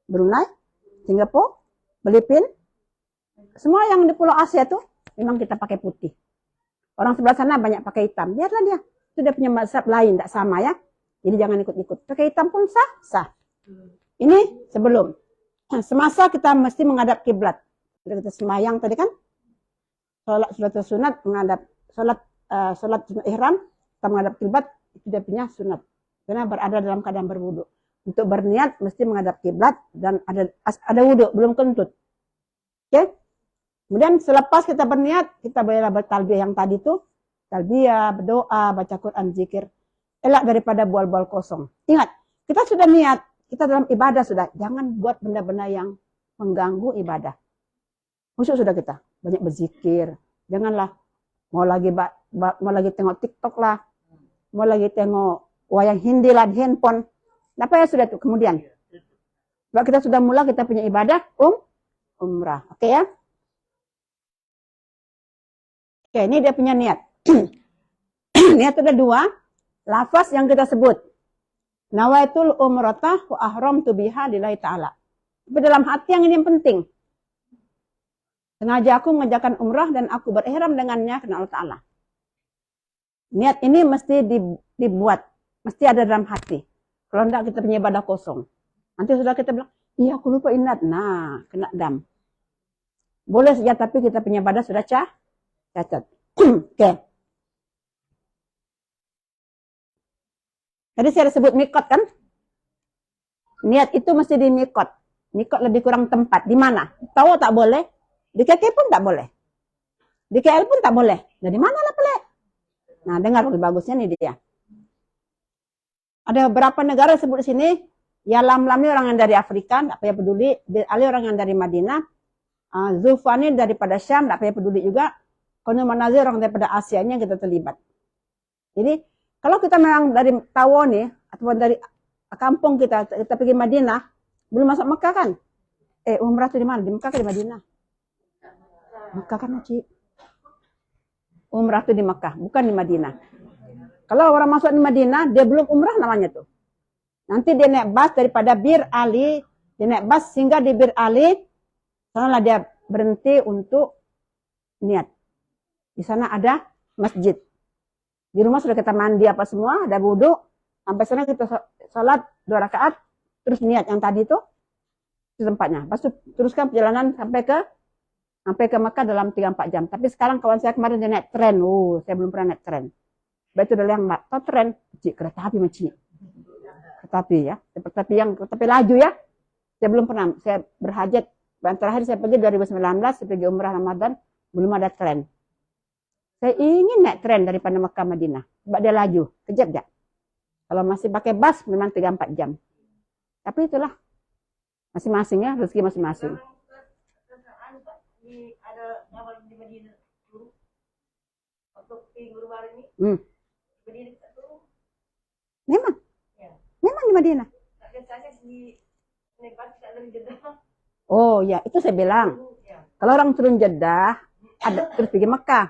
Brunei, Singapura, Filipina. Semua yang di pulau Asia tuh memang kita pakai putih. Orang sebelah sana banyak pakai hitam. Biarlah dia. Itu dia punya mazhab lain, tidak sama ya. Jadi jangan ikut-ikut. Pakai hitam pun sah, sah. Ini sebelum. Semasa kita mesti menghadap kiblat. Kita semayang tadi kan. Sholat sunat menghadap sholat sunat ihram, kita menghadap kiblat, itu dia punya sunat. Karena berada dalam keadaan berwudu. Untuk berniat mesti menghadap kiblat dan ada wudu, belum kentut. Oke? Kemudian selepas kita berniat, kita bolehlah bertalbiyah yang tadi tuh, talbiyah, berdoa, baca Quran, zikir. Elak daripada bual-bual kosong. Ingat, kita sudah niat, kita dalam ibadah sudah. Jangan buat benda-benda yang mengganggu ibadah. Khusus sudah kita, banyak berzikir. Janganlah mau lagi tengok TikTok lah, mau lagi tengok wayang Hindi lah di handphone. Apa ya sudah tuh kemudian. Kalau kita sudah mulai kita punya ibadah umrah. Oke ya. Oke, ini dia punya niat. Niat ada 2. Lafaz yang kita sebut. Nawaitul umrata wa ahramtu biha lillahi ta'ala. Tapi dalam hati yang ini yang penting. Sengaja aku mengerjakan umrah dan aku berihram dengannya karena Allah Ta'ala. Niat ini mesti dibuat. Mesti ada dalam hati. Kalau enggak kita punya ibadah kosong. Nanti sudah kita bilang, iya aku lupa ingat. Nah, kena dam. Boleh saja tapi kita punya ibadah sudah cacat. Oke. Tadi saya sebut mikot kan? Niat itu mesti di mikot. Mikot lebih kurang tempat. Di mana? Tahu tak boleh? Di KK pun tak boleh. Di KL pun tak boleh. Nah, di mana lah pelek? Nah, dengar lebih bagusnya nih dia. Ada beberapa negara sebut di sini. Ya Lam-Lam ini orang yang dari Afrika, tidak payah peduli. Ali orang yang dari Madinah. Zulfani daripada Syam, tidak payah peduli juga. Qanu Manazir orang daripada Asia yang kita terlibat. Jadi kalau kita memang dari Tawon nih, atau dari kampung kita pergi Madinah, belum masuk Mekah kan? Umrah itu di mana? Di Mekah ke di Madinah? Mekah kan Cik. Umrah itu di Mekah, bukan di Madinah. Kalau orang masuk di Madinah, dia belum umrah namanya tuh. Nanti dia naik bas daripada Bir Ali, dia naik bas sehingga di Bir Ali, sanalah dia berhenti untuk niat. Di sana ada masjid. Di rumah sudah kita mandi apa semua, ada wudu. Sampai sana kita salat 2 rakaat, terus niat yang tadi itu tempatnya. Lepas itu teruskan perjalanan sampai ke Mekah dalam 3-4 jam. Tapi sekarang kawan saya kemarin dia naik tren. Saya belum pernah naik tren. Baik itu adalah yang tahu tren, kereta api macam kereta api ya. Kereta api laju ya. Saya belum pernah. Saya berhajat. Yang terakhir saya pergi 2019, saya pergi umrah Ramadan, belum ada tren. Saya ingin naik tren daripada Mekah Madinah. Sebab dia laju, kejap ya. Kalau masih pakai bus memang 3-4 jam. Tapi itulah masing-masing ya, rezeki masing-masing. Ada awal di Madinah dulu untuk Guru Baru ini. Berdiri dulu. Memang. Ya. Memang di Madinah. Biasanya di Nepal tidak dari Jeddah. Oh ya, itu saya bilang. Ya. Kalau orang turun Jeddah, ada terus pergi Mekah.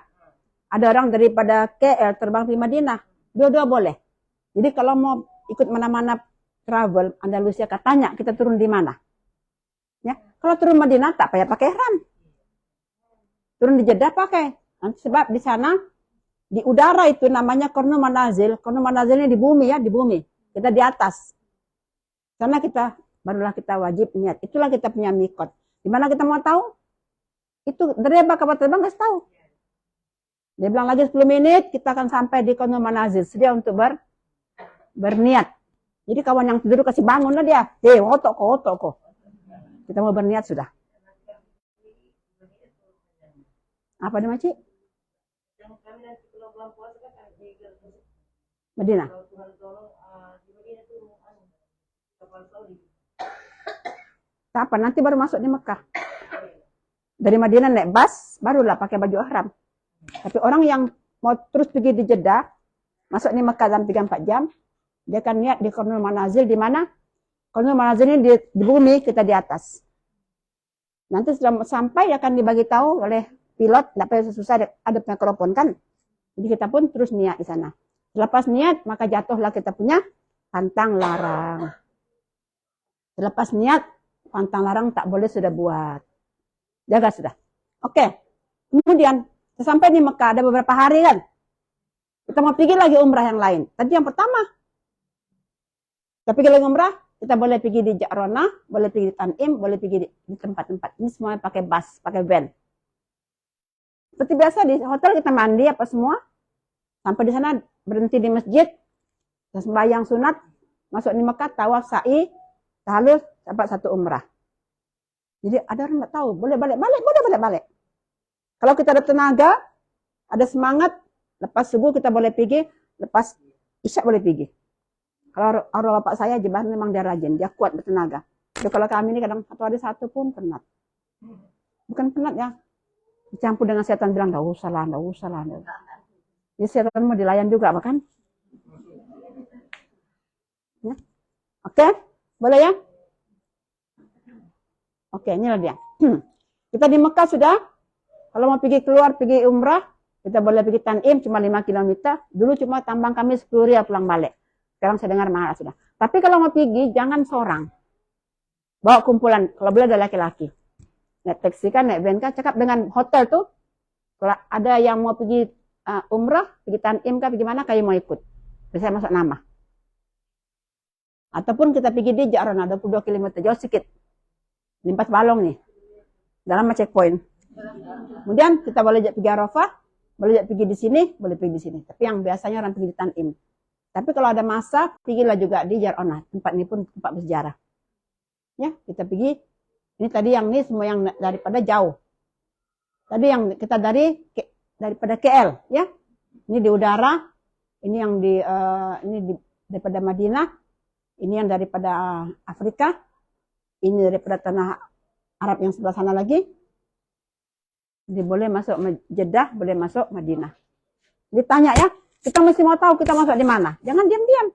Ada orang daripada KL terbang ke Madinah. Dua-dua boleh. Jadi kalau mau ikut mana-mana travel Andalusia, katanya kita turun di mana? Ya, kalau turun Madinah tak payah pakai ihram. Turun di Jeddah pakai. Nanti sebab di sana di udara itu namanya Qarnu Manazil. Qarnu Manazilnya di bumi ya, di bumi. Kita di atas. Karena barulah kita wajib niat. Itulah kita punya mikot. Di mana kita mau tahu? Itu dari kapal terbang kasih tahu. Dia bilang lagi 10 menit kita akan sampai di Qarnu Manazil. Sedia untuk berniat. Jadi kawan yang tidur kasih bangun lah dia. Otok kok. Kita mau berniat sudah. Apa dia Cik? Yang kami dari Pulau bulan puasa kan di Madinah. kalau Tuhan tolong di Madinah tuh kapal Saudi. Kapan? Nanti baru masuk di Mekah. Dari Madinah naik bus, barulah pakai baju ihram. Tapi orang yang mau terus pergi di Jeddah, masuk di Mekah dalam 3-4 jam, dia akan niat di Qarnul Manazil. Di mana? Qarnul Manazil ini di bumi, kita di atas. Nanti setelah sampai akan dibagi tahu oleh pilot, tidak perlu susah, ada mikrofon kan. Jadi kita pun terus niat di sana. Selepas niat, maka jatuhlah kita punya pantang larang. Selepas niat, pantang larang tak boleh sudah buat. Jaga sudah. Oke. Kemudian, sampai di Mekah, ada beberapa hari kan. Kita mau pergi lagi umrah yang lain. Tadi yang pertama, kita pergi lagi umrah, kita boleh pergi di Ja'ronah, boleh pergi di Tanim, boleh pergi di tempat-tempat. Ini semuanya pakai bus, pakai van. Seperti biasa di hotel kita mandi apa semua. Sampai di sana berhenti di masjid, sembahyang sunat, masuk di Mekah, tawaf, sa'i, tahalul, dapat 1 umrah. Jadi ada orang nggak tahu, boleh balik-balik, boleh balik-balik. Kalau kita ada tenaga, ada semangat, lepas subuh kita boleh pergi, lepas isya boleh pergi. Kalau arwah bapak saya, Jebah memang dia rajin, dia kuat bertenaga. Jadi kalau kami ini kadang satu hari satu pun penat. Bukan penat ya, dicampur dengan setan bilang, nggak usah lah. Jadi setan mau dilayan juga, bahkan. Ya. Oke, boleh ya? Oke, inilah dia. Kita di Mekah sudah, kalau mau pergi keluar, pergi umrah, kita boleh pergi Tanim, cuma 5 km. Dulu cuma tambang kami 10 rial pulang balik. Sekarang saya dengar mahal sudah. Tapi kalau mau pergi, jangan seorang. Bawa kumpulan, kalau boleh ada laki-laki. Naik taksi kan, naik van kan, cakap dengan hotel tuh. Kalau ada yang mau pergi umrah, pergi Tanim kan, pergi mana, kayu mau ikut. Bisa masuk nama. Ataupun kita pergi di Ja'ronah, 22 km, jauh sedikit. Limpas balong nih. Dalam checkpoint. Kemudian kita boleh pergi Arafah, boleh pergi di sini, boleh pergi di sini. Tapi yang biasanya orang pergi di Tanim. Tapi kalau ada masa, pergilah juga di Ja'ronah. Tempat ini pun tempat bersejarah. Ya, kita pergi. Ini tadi yang ini semua yang daripada jauh. Tadi yang kita daripada KL, ya. Ini di udara. Ini yang daripada Madinah. Ini yang daripada Afrika. Ini daripada tanah Arab yang sebelah sana lagi. Jadi boleh masuk Jeddah, boleh masuk Madinah. Ditanya ya, kita mesti mau tahu kita masuk di mana. Jangan diam-diam.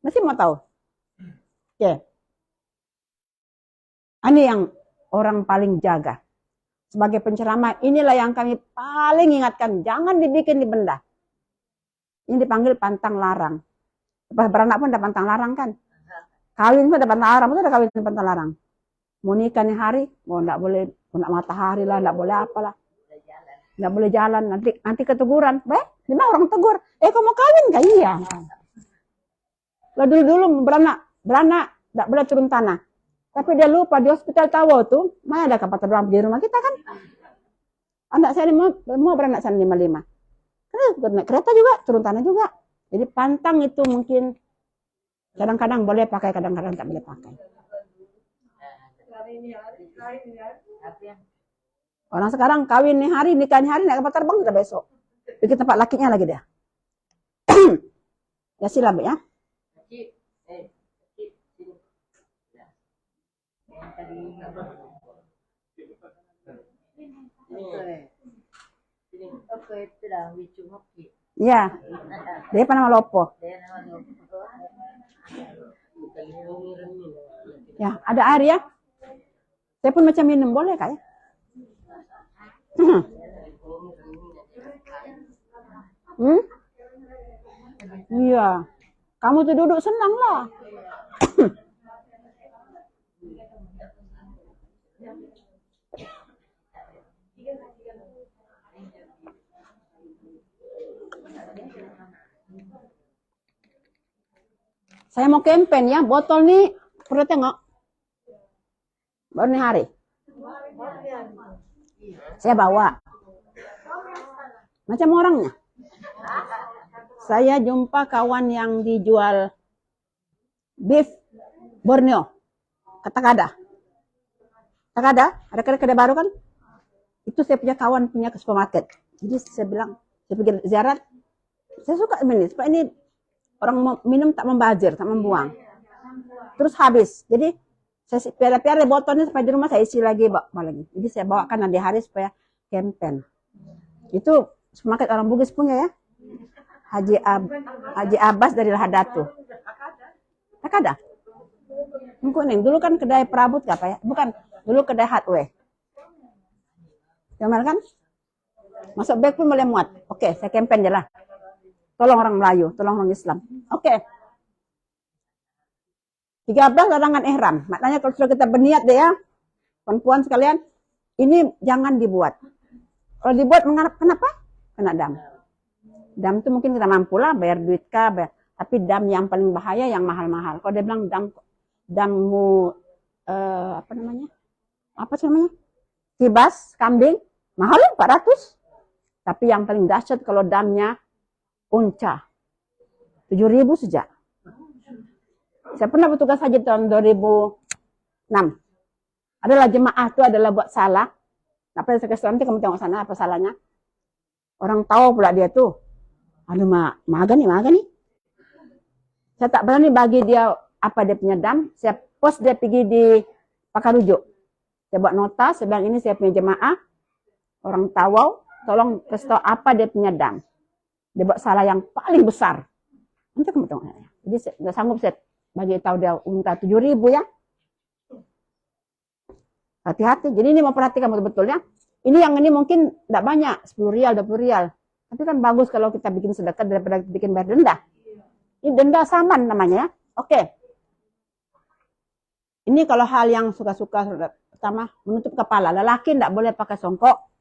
Mesti mau tahu. Oke. Ini yang orang paling jaga. Sebagai penceramah, inilah yang kami paling ingatkan. Jangan dibikin di benda. Ini dipanggil pantang larang. Pas beranak pun ada pantang larang kan. Kawin pun ada pantang larang. Betul ada kawin pantang larang. Mau nikah nih hari, mau enggak boleh, mau nak matahari lah, enggak boleh apalah. Enggak boleh jalan, nanti keteguran. Baik, lima orang tegur. Kau mau kawin kah? Iya. Lah dulu beranak, enggak boleh turun tanah. Tapi dia lupa di hospital Tawo tuh, mana ada kapal terbang di rumah kita kan? Anak saya mau beranak sana 55. Karena naik kereta juga, turun tanah juga. Jadi pantang itu mungkin kadang-kadang boleh pakai, kadang-kadang tak boleh pakai. Orang sekarang kawin nih hari, nikah nih hari, naik kapal terbang sudah besok. Bikin tempat lakinya lagi dia. Ya silakan ya. Ya, dia nama lopo. Ya, ada air ya. Saya pun macam minum, boleh kak ya? Iya. Kamu tuh duduk senang lah. Saya mau campaign ya, botol nih perlu tengok. Baru nih hari. Saya bawa. Macam orangnya. Saya jumpa kawan yang dijual beef Borneo. Kata-kata. Ada kedai baru kan? Itu saya punya kawan punya ke supermarket. Jadi saya bilang, saya pergi ziarah, Saya suka ini, supaya ini orang minum tak membazir, tak membuang. Terus habis. Jadi saya piara-piara botolnya supaya di rumah saya isi lagi, lagi. Jadi saya bawakan nanti hari supaya campaign. Itu semangat orang Bugis punya ya. Haji Abbas dari Lahadatu. Tak ada. Kuning. Dulu kan kedai perabot gak apa ya? Bukan. Dulu kedai hardware. Jamal kan? Masuk bag pun boleh muat. Oke, saya campaign je lah. Tolong orang Melayu, tolong orang Islam. Oke. 13 larangan ihram. Maknanya kalau sudah kita berniat deh ya, perempuan sekalian, ini jangan dibuat. Kalau dibuat, kenapa? Kena dam. Dam itu mungkin kita mampu lah, bayar duit kah, tapi dam yang paling bahaya yang mahal-mahal. Kalau dia bilang dammu apa namanya? Apa sih namanya? Kibas, kambing, mahal 400. Tapi yang paling dahsyat kalau damnya unca. 7.000 sejak. Saya pernah bertugas haji tahun 2006. Adalah jemaah itu adalah buat salah. Apa saya kasih nanti kamu tengok sana apa salahnya. Orang tahu pula dia tuh. Aduh maga nih. Saya tak berani bagi dia apa dia punya dam. Saya post dia pergi di Pakarujuk. Saya buat nota, saya bilang ini saya punya jemaah. Orang Tawau, tolong kasih tahu apa dia punya dam. Dia buat salah yang paling besar. Nanti kamu tengok. Jadi saya nggak sanggup saya bagi tahu dia unta 7.000 ya. Hati-hati. Jadi ini mau perhatikan betul-betul ya. Ini yang ini mungkin tidak banyak, 10 rial, 20 rial. Tapi kan bagus kalau kita bikin sedekah daripada bikin bayar denda. Ini denda saman namanya ya. Oke. Ini kalau hal yang suka-suka pertama menutup kepala. Lelaki tidak boleh pakai songkok,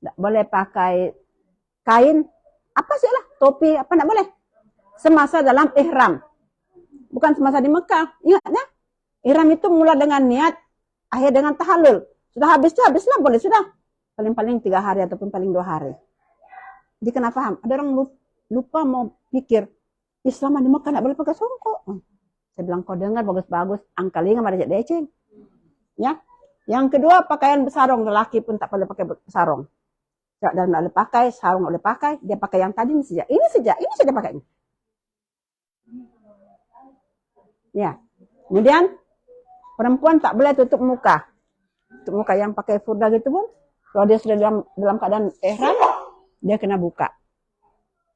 tidak boleh pakai kain. Apa sih lah? Topi, apa tidak boleh. Semasa dalam ihram. Bukan semasa di Mekah. Ingat ya? Ihram itu mula dengan niat, akhir dengan tahallul. Sudah habislah boleh sudah. Paling-paling 3 hari ataupun paling 2 hari. Jadi kena paham. Ada orang lupa mau pikir, Islam di Mekah tidak boleh pakai songkok. Saya bilang kau dengar bagus-bagus, angkalingan ada jadi deceng. Ya. Yang kedua pakaian besarong, lelaki pun tak boleh pakai besarong. Dan tidak boleh pakai, sarung tidak boleh pakai, dia pakai yang tadi ini saja pakainya. Ya. Kemudian perempuan tak boleh tutup muka. Tutup muka yang pakai furda gitu pun, kalau dia sudah dalam keadaan ihram, dia kena buka.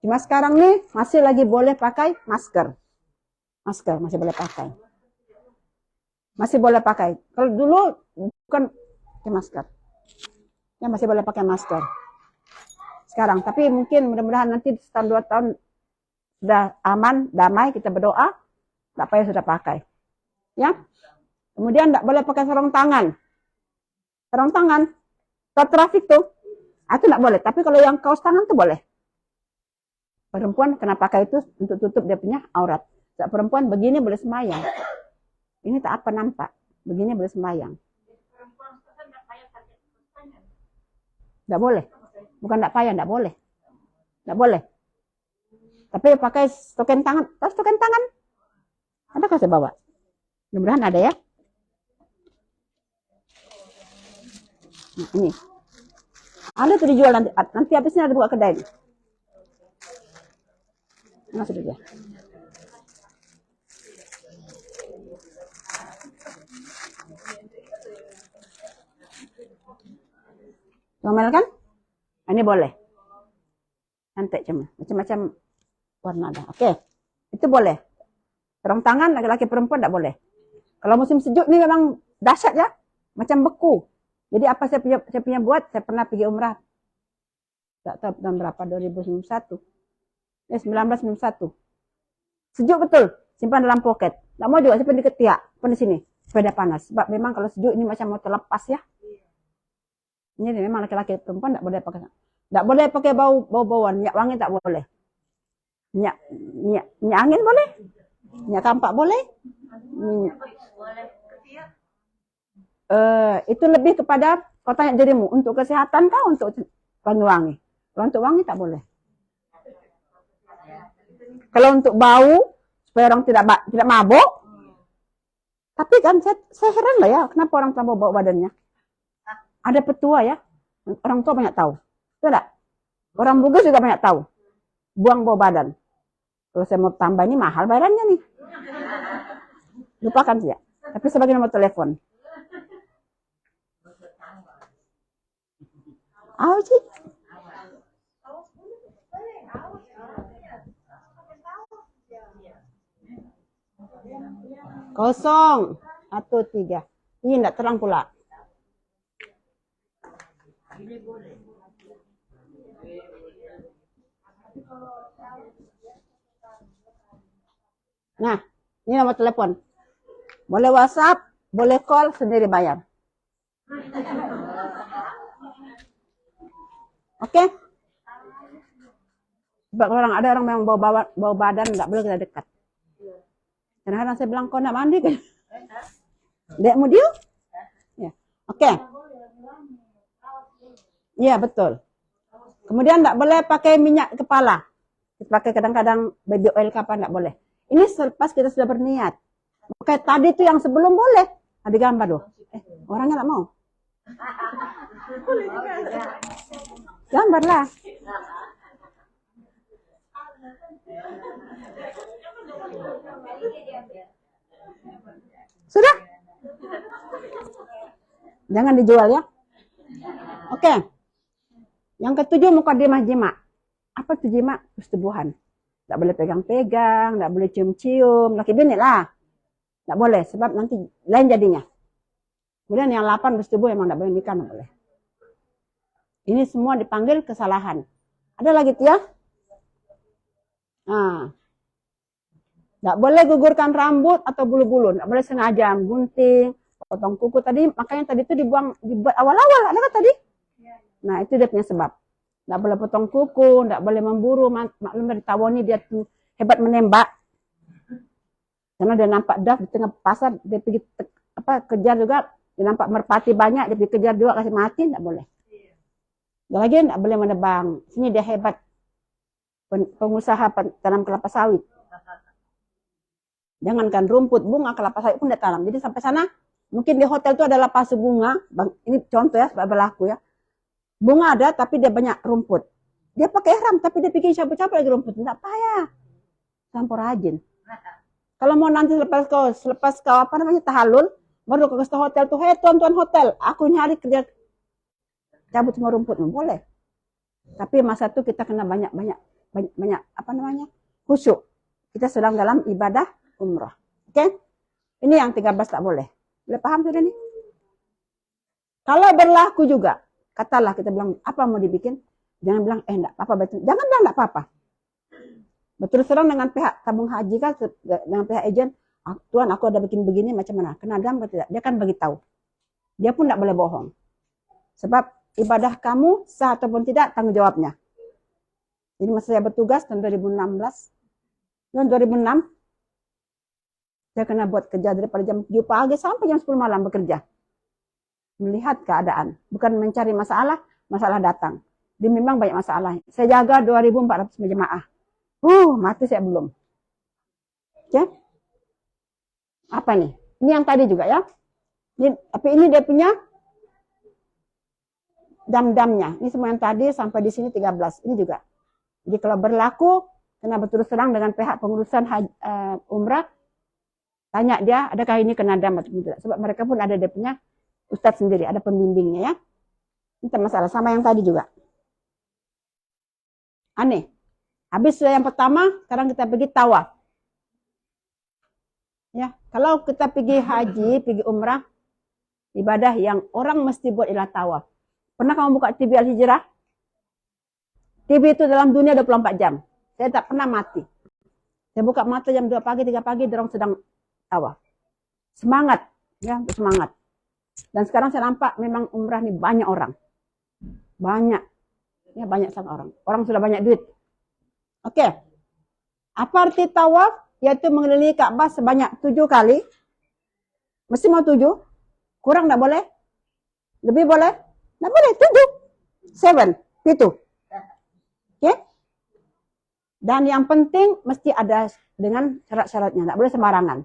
Cuma sekarang nih masih lagi boleh pakai masker. Masker masih boleh pakai. Masih boleh pakai. Kalau dulu bukan pakai masker. Ya masih boleh pakai masker. Sekarang, tapi mungkin mudah-mudahan nanti setahun 2 tahun sudah aman, damai, kita berdoa, tidak payah sudah pakai. Ya. Kemudian tidak boleh pakai sarung tangan. Sarung tangan, saat trafik tuh, itu tidak boleh. Tapi kalau yang kaos tangan tuh boleh. Perempuan kena pakai itu untuk tutup dia punya aurat. Saat perempuan begini boleh semayang. Ini tak apa nampak. Begini boleh semayang. Tidak boleh. Bukan tidak payah, tidak boleh. Tidak boleh. Tapi pakai token tangan. Terus token tangan. Adakah saya bawa? Mudah-mudahan ada ya. Nah, ini. Ada tuh dijual nanti. Nanti habisnya ada buka kedai. Nah, sudah dia. Ngomel kan? Ini boleh. Cantik cuma. Macam-macam warna ada. Oke. Itu boleh. Sarung tangan laki-laki perempuan tidak boleh. Kalau musim sejuk ini memang dahsyat ya. Macam beku. Jadi apa saya punya buat? Saya pernah pergi umrah. Tak tahu tahun berapa, 2091. 1991. Sejuk betul. Simpan dalam poket. Tak mau juga simpan di ketiak. Simpan di sini. Supaya panas. Sebab memang kalau sejuk ini macam mau terlepas ya. Ini memang laki-laki perempuan tidak boleh pakai. Tidak boleh pakai bau-bauan. Minyak wangi tak boleh. Minyak angin boleh. Minyak kampak boleh. Itu lebih kepada kau tanya dirimu. Untuk kesehatan kah untuk wangi-wangi? Kalau untuk wangi tak boleh. Kalau untuk bau supaya orang tidak mabuk. Tapi kan saya heran lah ya. Kenapa orang tak bau badannya? Ada petua ya. Orang tua banyak tahu. Betul tak? Orang Bugis juga banyak tahu. buang bau badan. Kalau saya mau tambah ini mahal bayarannya nih. Lupakan saja. Tapi sebagai nomor telepon. Sih. Kosong. 13. Ini enggak terang pula. Nah, ini nomor telepon. Boleh WhatsApp, boleh call, sendiri bayar. Oke? Sebab ada orang yang bau badan, nggak boleh kita dekat. Kadang-kadang saya bilang, kok nggak mandi kan? Dek mau dia? Ya. Oke. Iya, betul. Kemudian nggak boleh pakai minyak kepala. Pakai kadang-kadang baby oil kapan nggak boleh. Ini selepas kita sudah berniat. Oke, tadi tuh yang sebelum boleh. Ada gambar loh. Orangnya nggak mau. Gambar lah. Sudah? Jangan dijual ya. Oke. Yang ketujuh mukadimah jima. Apa itu jima? Persetubuhan. Nggak boleh pegang-pegang, nggak boleh cium-cium. Laki bini lah. Nggak boleh, sebab nanti lain jadinya. Kemudian yang 8 bersetubuh emang nggak boleh nikah, nggak boleh. Ini semua dipanggil kesalahan. Ada lagi tuh ya? Nah. Nggak boleh gugurkan rambut atau bulu-bulu. Nggak boleh sengaja gunting, potong kuku. Tadi, makanya tadi itu dibuat awal-awal. Ada kan tadi? Nah, itu dia punya sebab. Nggak boleh potong kuku, nggak boleh memburu. Maklum dari Tawoni dia tuh hebat menembak. Karena dia nampak daf di tengah pasar, dia pergi kejar juga. Dia nampak merpati banyak, dia pergi kejar juga, kasih mati, nggak boleh. Dan lagi nggak boleh menebang. Sini dia hebat. Pengusaha tanam kelapa sawit. Jangankan rumput, bunga kelapa sawit pun dia tanam. Jadi sampai sana, mungkin di hotel itu ada lapas bunga. Ini contoh ya, sebab berlaku ya. Bunga ada, tapi dia banyak rumput. Dia pakai ihram, tapi dia bikin cabut-cabut lagi rumput. Tidak payah. Campur rajin. Kalau mau nanti selepas kau apa namanya tahallul, baru kau ke hotel tuh, hei tuan-tuan hotel, aku nyari kerja cabut semua rumput, boleh. Tapi masa itu kita kena banyak apa namanya khusyuk. Kita sedang dalam ibadah umrah. Oke? Ini yang 13 tak boleh. Boleh paham sudah nih? Kalau berlaku juga, katalah kita bilang apa mau dibikin, jangan bilang enggak apa-apa betul. Jangan bilang enggak apa-apa. Betul serang dengan pihak tabung haji kan, dengan pihak agen, Tuan aku ada bikin begini macam mana? Kena dam atau tidak? Dia kan bagi tahu. Dia pun enggak boleh bohong. Sebab ibadah kamu sah ataupun tidak tanggung jawabnya. Jadi masa saya bertugas tahun 2016, tahun 2006, saya kena buat kerja daripada jam 7 pagi sampai jam 10 malam bekerja. Melihat keadaan. Bukan mencari masalah, masalah datang. Dia memang banyak masalah. Saya jaga 2.400 jemaah. Mati saya belum. Oke? Apa nih? Ini yang tadi juga ya. Tapi ini dia punya dam-damnya. Ini semua yang tadi sampai di sini 13. Ini juga. Jadi kalau berlaku, kena berterus terang dengan pihak pengurusan umrah, tanya dia, adakah ini kena dam atau tidak. Sebab mereka pun ada dia punya ustadz sendiri, ada pembimbingnya ya. Ini masalah, sama yang tadi juga. Aneh. Habis sudah yang pertama, sekarang kita pergi tawaf. Ya, kalau kita pergi haji, pergi umrah, ibadah yang orang mesti buat ialah tawaf. Pernah kamu buka TV Al-Hijrah? TV itu dalam dunia 24 jam. Saya tak pernah mati. Saya buka mata jam 2 pagi, 3 pagi, dorong sedang tawaf. Semangat, ya, semangat. Dan sekarang saya nampak memang umrah ini banyak orang. Banyak. Ya, banyak sangat orang. Orang sudah banyak duit. Oke. Apa arti tawaf? Yaitu mengelilingi Ka'bah sebanyak 7 kali. Mesti mau 7. Kurang enggak boleh? Lebih boleh? Enggak boleh, 7. 7. Oke? Dan yang penting mesti ada dengan syarat-syaratnya. Enggak boleh sembarangan.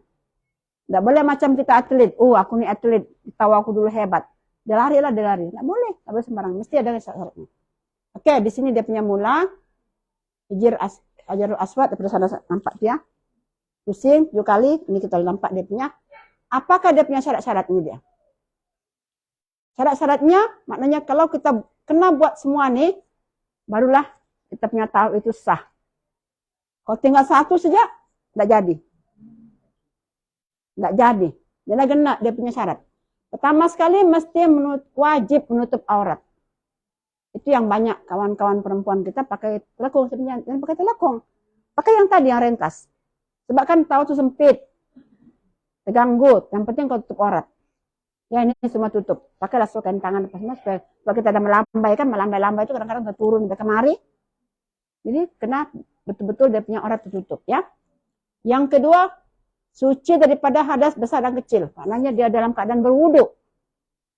Enggak boleh macam kita atlet. Aku nih atlet. Tahu aku dulu hebat. Dia lari lah, dia lari. Enggak boleh. Enggak boleh sembarangan. Mesti ada syarat-syaratnya. Oke, di sini dia punya mula. Hajarul Aswad, daripada sana nampak dia. Pusing 7 kali, ini kita nampak dia punya. Apakah dia punya syarat-syarat ini dia? Syarat-syaratnya, maknanya kalau kita kena buat semua nih, barulah kita punya tawaf itu sah. Kalau tinggal satu saja, tidak jadi. Tidak jadi. Dia kena, dia punya syarat. Pertama sekali mesti wajib menutup aurat. Itu yang banyak kawan-kawan perempuan kita pakai telekung sebenarnya, dan pakai telekung. Pakai yang tadi yang ringkas. Sebab kan tawaf itu sempit. Terganggu. Yang penting kau tutup aurat. Ya ini semua tutup. Pakailah kain tangan apa semua supaya kalau kita ada melambai kan, melambai itu kadang-kadang turun sampai kemari. Jadi kena betul-betul dia punya aurat tertutup ya. Yang kedua, suci daripada hadas besar dan kecil. Maknanya dia dalam keadaan berwudu.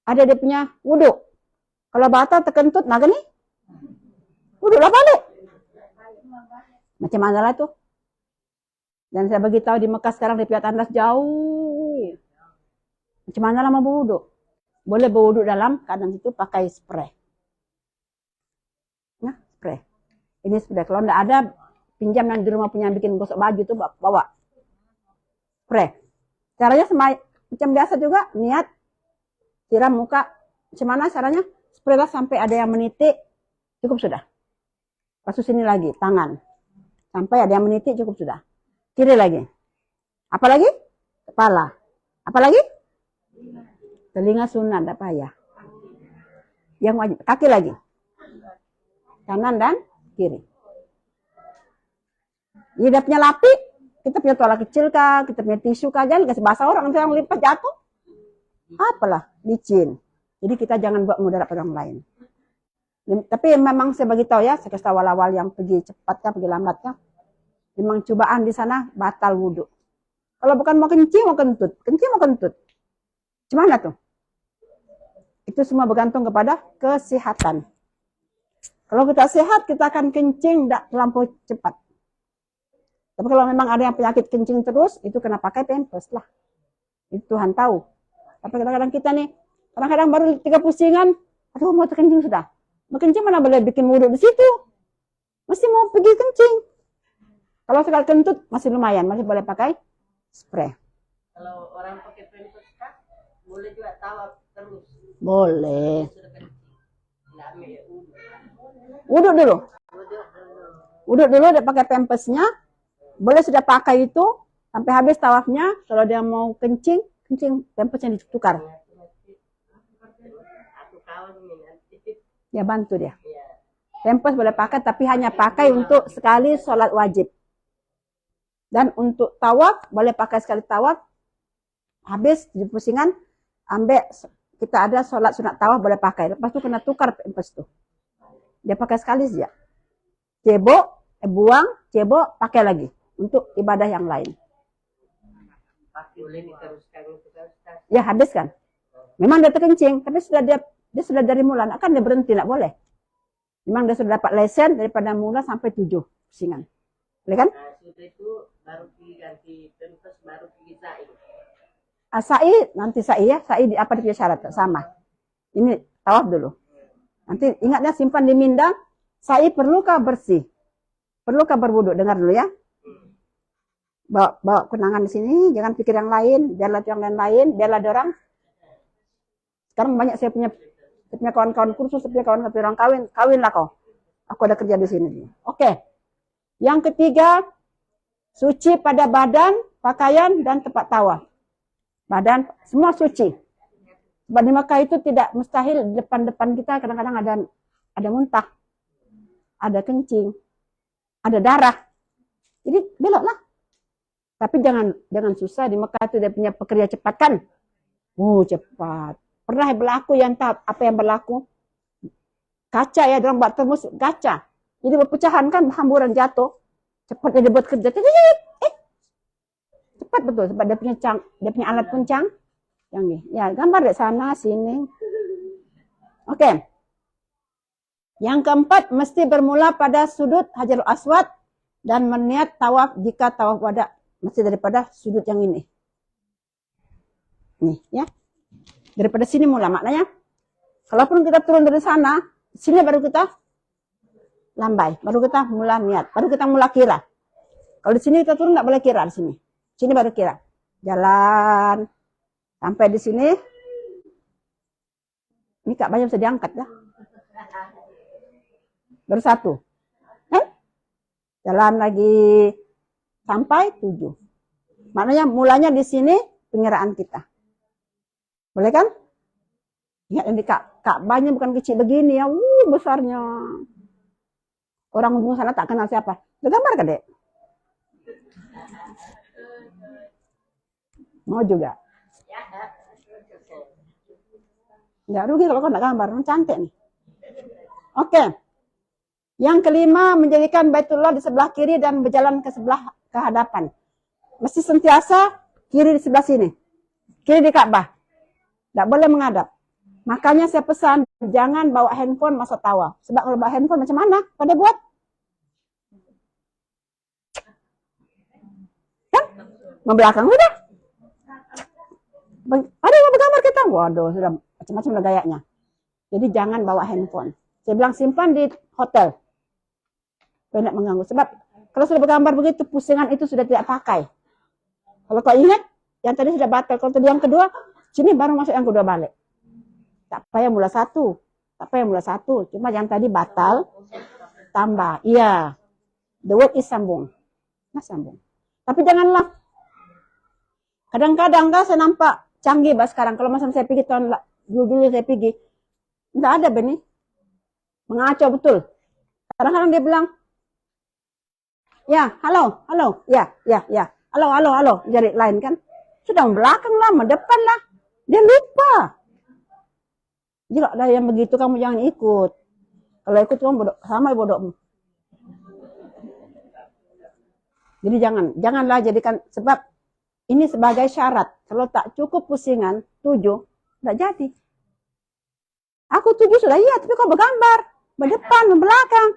Ada dia punya wudu. Kalau batal terkentut, nah gini. Wudu lah balik. Macam mana lah tuh? Dan saya beritahu di Mekah sekarang di pihak tandas jauh. Macam mana lah mau berwudu? Boleh berwudu dalam keadaan itu pakai spray. Nah, spray. Ini spray. Kalau tidak ada, pinjam yang di rumah punya bikin gosok baju itu bawa. Spray. Caranya macam biasa juga, niat siram muka. Macam mana caranya? Spray lah sampai ada yang menitik, cukup sudah. Kasus sini lagi, tangan. Sampai ada yang menitik, cukup sudah. Kiri lagi. Apa lagi? Kepala. Apa lagi? Telinga sunat, tidak payah. Yang wajib. Kaki lagi. Kanan dan kiri. Dia punya lapik. Kita punya toilet kecil kah? Kita punya tisu kah? Jangan kasih bahasa orang. Nanti orang lipat jatuh. Apalah. Licin. Jadi kita jangan buat mudarat pada orang lain. Tapi memang saya bagi tahu ya. Saya kasih tahu awal-awal yang pergi cepat kah, pergi lambat kah. Memang cobaan di sana batal wudhu. Kalau bukan mau kencing, mau kentut. Kencing, mau kentut. Gimana tuh? Itu semua bergantung kepada kesehatan. Kalau kita sehat, kita akan kencing tidak terlampau cepat. Tapi kalau memang ada yang penyakit kencing terus, itu kena pakai pampers lah. Itu Tuhan tahu. Tapi kadang-kadang kita nih, kadang-kadang baru 3 pusingan, aduh mau terkencing sudah. Mau kencing mana boleh bikin wudhu di situ. Mesti mau pergi kencing. Kalau sekali kentut, masih lumayan. Masih boleh pakai spray. Kalau orang pakai pampers kan, boleh juga tawaf terus. Boleh. Wudhu dulu. Wudhu dulu dia pakai pampersnya. Boleh sudah pakai itu sampai habis tawafnya. Kalau dia mau kencing, kencing pampersnya ditukar. Ya bantu dia. Pampers boleh pakai tapi hanya pakai untuk sekali sholat wajib. Dan untuk tawaf boleh pakai sekali tawaf. Habis di pusingan ambil kita ada sholat sunat tawaf boleh pakai. Lepas itu kena tukar pampers tuh. Dia pakai sekali saja. Cebok, buang, cebok, pakai lagi untuk ibadah yang lain. Boleh diteruskan. Ya habis kan. Memang dia terkencing, tapi sudah dia sudah dari mula, kan dia berhenti, tidak boleh. Memang dia sudah dapat lesen daripada mula sampai 7 pusingan. Boleh kan? Nah, sudah itu baru diganti pampers, baru pergi sa'i. Sa'i, nanti sa'i ya. Sa'i apa dia syarat? Sama. Ini tawaf dulu. Nanti ingatnya simpan di mindang. Sa'i perlukah bersih? Perlukah berwudu? Dengar dulu ya. Bawa kenangan di sini. Jangan pikir yang lain. Biarlah yang lain. Biarlah ada orang. Sekarang banyak saya punya kawan-kawan kursus. Saya punya kawan-kawan orang kawin. Kawinlah kau. Aku ada kerja di sini. Oke. Yang ketiga. Suci pada badan, pakaian, dan tempat tawaf. Badan, semua suci. Sebab di Mekah itu tidak mustahil di depan-depan kita kadang-kadang ada muntah, ada kencing, ada darah. Jadi beloklah. Tapi jangan susah di Mekah itu dia punya pekerja cepat kan? Cepat. Pernah berlaku yang apa yang berlaku? Kaca ya, orang buat termus kaca. Jadi berpecahan kan, hamburan jatuh. Cepat dia buat kerja. Cepat betul sebab dia punya alat puncang. Yang ini. Ya, gambar dari sana sini. Oke. Yang keempat mesti bermula pada sudut Hajarul Aswad dan meniat tawaf jika tawaf wada mesti daripada sudut yang ini. Nih, ya. Daripada sini mula maknanya. Kalaupun kita turun dari sana, sini baru kita lambai. Baru kita mulai niat. Baru kita mulai kira. Kalau di sini kita turun nggak boleh kira di sini. Sini baru kira. Jalan sampai di sini. Ini Ka'bahnya bisa diangkat ya. Baru 1. Jalan lagi sampai 7. Maknanya mulanya di sini pengiraan kita. Boleh kan? Ingat ini Ka'bahnya bukan kecil begini ya. Besarnya. Orang ujung sana tak kenal siapa. Udah gambar kan, Dek? Mau juga? Nggak rugi kalau kau nggak gambar. Cantik nih. Oke. Yang kelima, menjadikan Baitullah di sebelah kiri dan berjalan ke sebelah ke hadapan. Mesti sentiasa kiri di sebelah sini. Kiri di Ka'bah. Nggak boleh menghadap. Makanya saya pesan, jangan bawa handphone masuk tawaf. Sebab kalau bawa handphone macam mana? Pada buat? Kan? Membelakang udah. Ada yang bergambar kita? Waduh, sudah macam-macam lah gayanya. Jadi jangan bawa handphone. Saya bilang simpan di hotel. Tidak mengganggu. Sebab kalau sudah bergambar begitu, pusingan itu sudah tidak pakai. Kalau kau ingat, yang tadi sudah batal. Kalau tadi yang kedua, sini baru masuk yang kedua balik. Tak payah mula 1. Tak payah mula 1. Cuma yang tadi batal, tambah. Iya. The word is sambung. Nah, sambung. Tapi janganlah. Kadang-kadang kan saya nampak canggih bah sekarang. Kalau masa saya pergi tahun dulu saya pergi, tidak ada benih. Mengacau betul. Kadang-kadang dia bilang, ya, halo, ya, halo, jari lain kan. Sudah belakang lah, depan lah. Dia lupa. Jadi kalau ada yang begitu kamu jangan ikut. Kalau ikut kamu bodoh, sama bodohmu. Jadi janganlah jadikan, sebab ini sebagai syarat. Kalau tak cukup pusingan, 7, tidak jadi. Aku 7 sudah iya, tapi kau bergambar. Berdepan, belakang.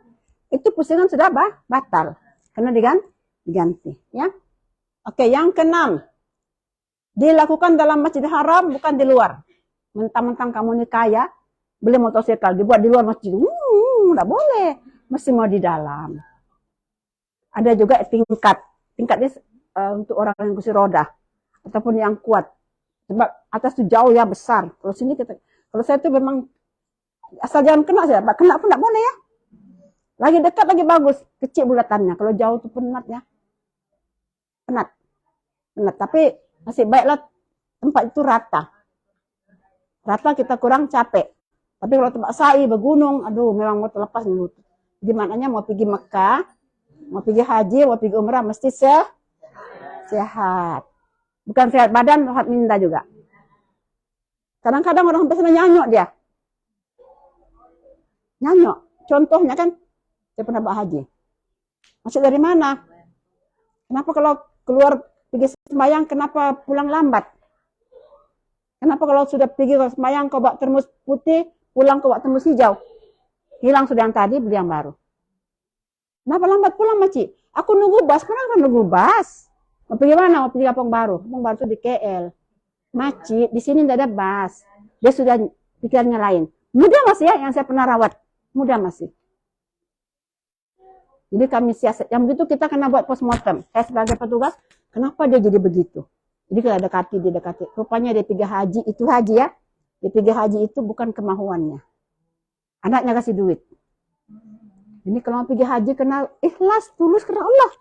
Itu pusingan sudah batal. Karena diganti. Ya. Oke, yang ke-6. Dilakukan dalam Masjidil Haram, bukan di luar. Mentang-mentang kamu ini kaya, beli motosikal, dibuat di luar masjid. Tidak boleh. Mesti mau di dalam. Ada juga tingkat. Tingkatnya untuk orang yang kursi roda. Ataupun yang kuat. Sebab atas itu jauh ya, besar. Kalau sini kalau saya itu memang asal jangan kena saja. Kena pun tidak boleh ya. Lagi dekat lagi bagus. Kecil bulatannya. Kalau jauh itu penat ya. Penat. Tapi masih baiklah tempat itu rata. Rata kita kurang capek. Tapi kalau tempat sa'i, bergunung, aduh memang mau terlepas dulu. Jadi maknanya mau pergi Mekah, mau pergi haji, mau pergi umrah, mesti sehat. Bukan sehat badan, sehat minda juga. Kadang-kadang orang sampai sana nyanyok dia. Nyanyok. Contohnya kan, saya pernah bawa haji. Masuk dari mana? Kenapa kalau keluar pergi sembahyang, kenapa pulang lambat? Kenapa kalau sudah pergi ke sembahyang, kau bawa termos putih, pulang kau bawa termos hijau? Hilang sudah yang tadi, beli yang baru. Kenapa lambat pulang, Maci? Aku nunggu bas, kenapa nunggu bas? Mau pergi mana? Mau pergi Kampung Baru. Kampung Baru itu di KL. Maci, di sini tidak ada bas. Dia sudah pikirannya lain. Mudah masih ya, yang saya pernah rawat. Mudah masih. Jadi kami siasat. Yang begitu kita kena buat postmortem. Saya sebagai petugas, kenapa dia jadi begitu? Jadi kalau dia dekati. Rupanya dia pergi haji, itu haji ya. Dia pergi haji itu bukan kemauannya. Anaknya kasih duit. Ini kalau mau pergi haji kena ikhlas, tulus karena Allah.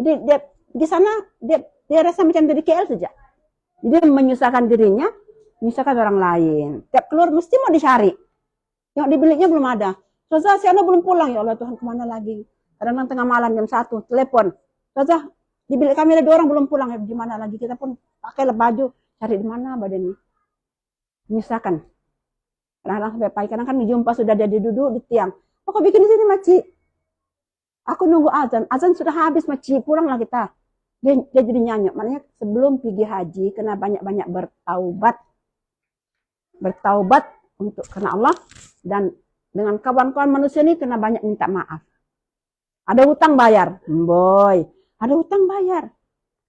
Jadi dia di sana dia rasa macam dari KL saja. Jadi menyusahkan dirinya, menyusahkan orang lain. Tiap keluar mesti mau dicari. Yang di biliknya belum ada. Ustazah, si anak belum pulang. Ya Allah Tuhan, kemana lagi? Kadang-kadang tengah malam jam 1, telepon. Ustazah, di bilik kami ada 2 orang belum pulang. Ya gimana lagi? Kita pun pakai baju, cari di mana badannya. Menyusahkan. Kadang-kadang sampai pagi. Kadang kan jumpa sudah dia duduk di tiang. Oh, kau bikin di sini, Maci? Aku nunggu azan. Azan sudah habis, Maci. Pulanglah kita. Dia jadi nyanyi. Maknanya sebelum pergi haji, kena banyak-banyak bertaubat. Bertaubat untuk karena Allah. Dan dengan kawan-kawan manusia ini kena banyak minta maaf. Ada hutang bayar. Boy. Ada hutang bayar.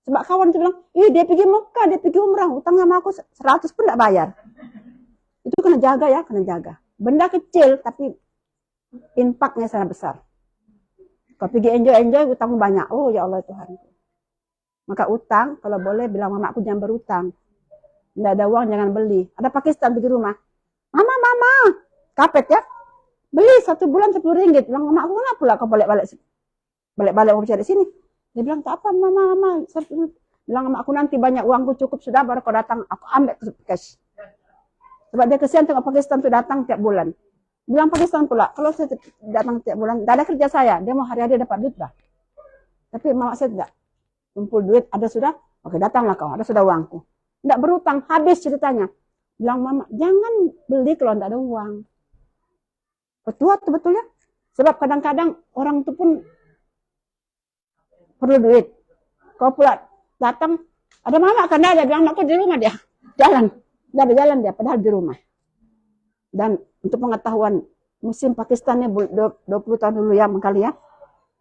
Sebab kawan itu bilang, dia pergi Mekah, dia pergi umrah. Hutang sama aku 100 pun tidak bayar. Itu kena jaga ya, kena jaga. Benda kecil, tapi impaknya sangat besar. Kau pergi enjoy, utangmu banyak. Oh ya Allah Tuhan. Maka utang, kalau boleh bilang mamaku jangan berutang. Tidak ada uang jangan beli. Ada Pakistan pergi rumah. Mama, kapet ya. Beli 1 bulan 10 ringgit. Bilang mamaku kenapa pula kau balik mau cari sini. Dia bilang tak apa mama. Bilang mamaku nanti banyak uangku cukup sudah baru kau datang. Aku ambil cash. Sebab dia kesian tengok Pakistan tuh datang tiap bulan. Bilang Pakistan pula, kalau saya datang tiap bulan, tidak ada kerja saya. Dia mau hari-hari dapat duit lah. Tapi mama saya tidak. Kumpul duit, ada sudah. Oke datanglah kau, ada sudah uangku. Tidak berutang, habis ceritanya. Bilang mama, jangan beli kalau tidak ada uang. Betul betul ya. Sebab kadang-kadang orang itu pun perlu duit. Kau pula datang, ada mama kan ada bilang aku di rumah dia. Jalan. Tidak ada jalan dia, padahal di rumah. Dan untuk pengetahuan, musim Pakistan ini 20 tahun dulu ya, kali ya.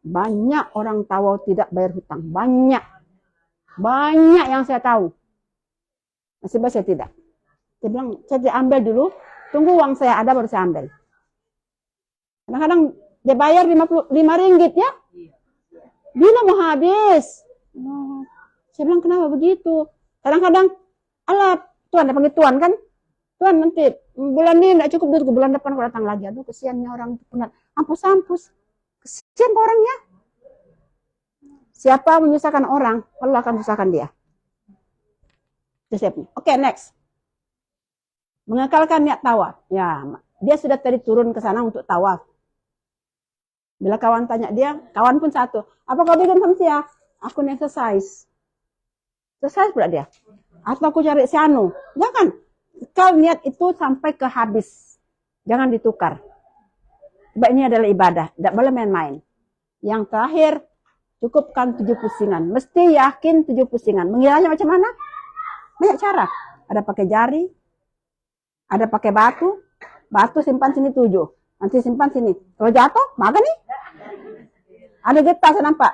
Banyak orang tahu tidak bayar hutang. Banyak yang saya tahu. Nasib saya tidak. Saya bilang, saya ambil dulu, tunggu uang saya ada baru saya ambil. Kadang-kadang dia bayar 55 ringgit ya. Bila mau habis. Oh, saya bilang kenapa begitu? Kadang-kadang, alah, Tuhan, dia panggil Tuhan kan? Tuhan nanti bulan ini tidak cukup duit, bulan depan aku datang lagi. Aduh kesiannya orang penat. Ampus. Kesian orangnya. Siapa menyusahkan orang, Allah akan menyusahkan dia. Oke, next. Mengekalkan niat tawaf. Ya, dia sudah tadi turun ke sana untuk tawaf. Bila kawan tanya dia, kawan pun satu. Apa kau bikin samsia? Aku exercise. Exercise pula dia. Atau aku cari sianu. Jangan. Kau niat itu sampai ke habis. Jangan ditukar. Sebab ini adalah ibadah. Tidak boleh main-main. Yang terakhir, cukupkan 7 pusingan. Mesti yakin 7 pusingan. Mengiranya macam mana? Banyak cara. Ada pakai jari. Ada pakai batu. Batu simpan sini 7. Nanti simpan sini. Kalau jatuh, makan nih. Ada getah saya nampak.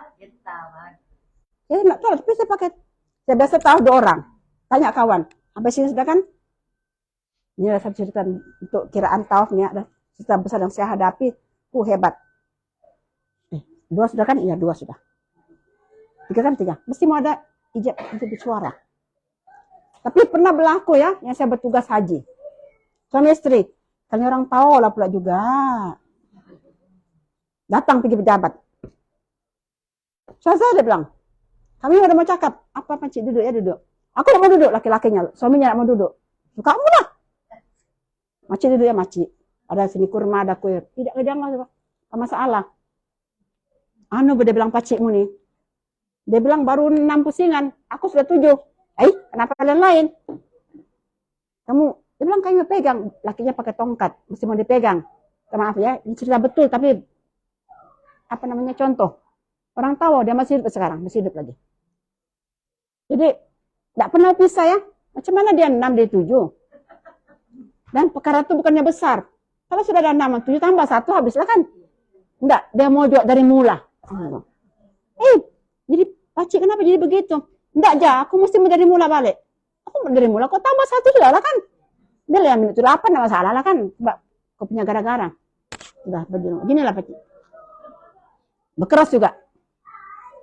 Ya, enggak tahu. Tapi saya pakai. Saya biasa tahu 2 orang. Tanya kawan. Sampai sini sudah kan? Ini adalah satu cerita untuk kiraan tawaf nih. Ada cerita besar yang saya hadapi. Hebat. 2 sudah kan? Iya 2 sudah. 3 kan 3. Mesti mau ada ijab untuk bersuara. Tapi pernah berlaku ya. Yang saya bertugas haji. Suami istri. Kan orang tahu lah pula juga. Datang pergi pejabat. Saya dia bilang. Kami udah mau cakap. Apa pakcik duduk ya duduk. Aku tidak mau duduk laki-lakinya. Suaminya tidak mau duduk. Kamu lah. Makcik duduk ya makcik. Ada sini kurma, ada kue. Tidak jangan masalah. Dia bilang pakcikmu nih. Dia bilang baru 6 pusingan. Aku sudah 7. Kenapa kalian lain? Dia bilang kamu pegang. Lakinya pakai tongkat. Mesti mau dipegang. Maaf ya. Ini cerita betul tapi contoh. Orang tahu dia masih hidup sekarang. Masih hidup lagi. Jadi tidak pernah pisah ya. Macam mana dia 6, dia 7. Dan perkara itu bukannya besar. Kalau sudah ada 6, 7 tambah 1 habislah kan. Enggak, dia mau jual dari mula. Jadi pakcik kenapa jadi begitu? Enggak aku mesti dari mula balik. Aku dari mula, kau tambah 1 sudah lah kan. Dia yang minit 8 tidak masalah lah kan. Sebab kau punya gara-gara. Sudah begini. Ginilah pakcik. Berkeras juga.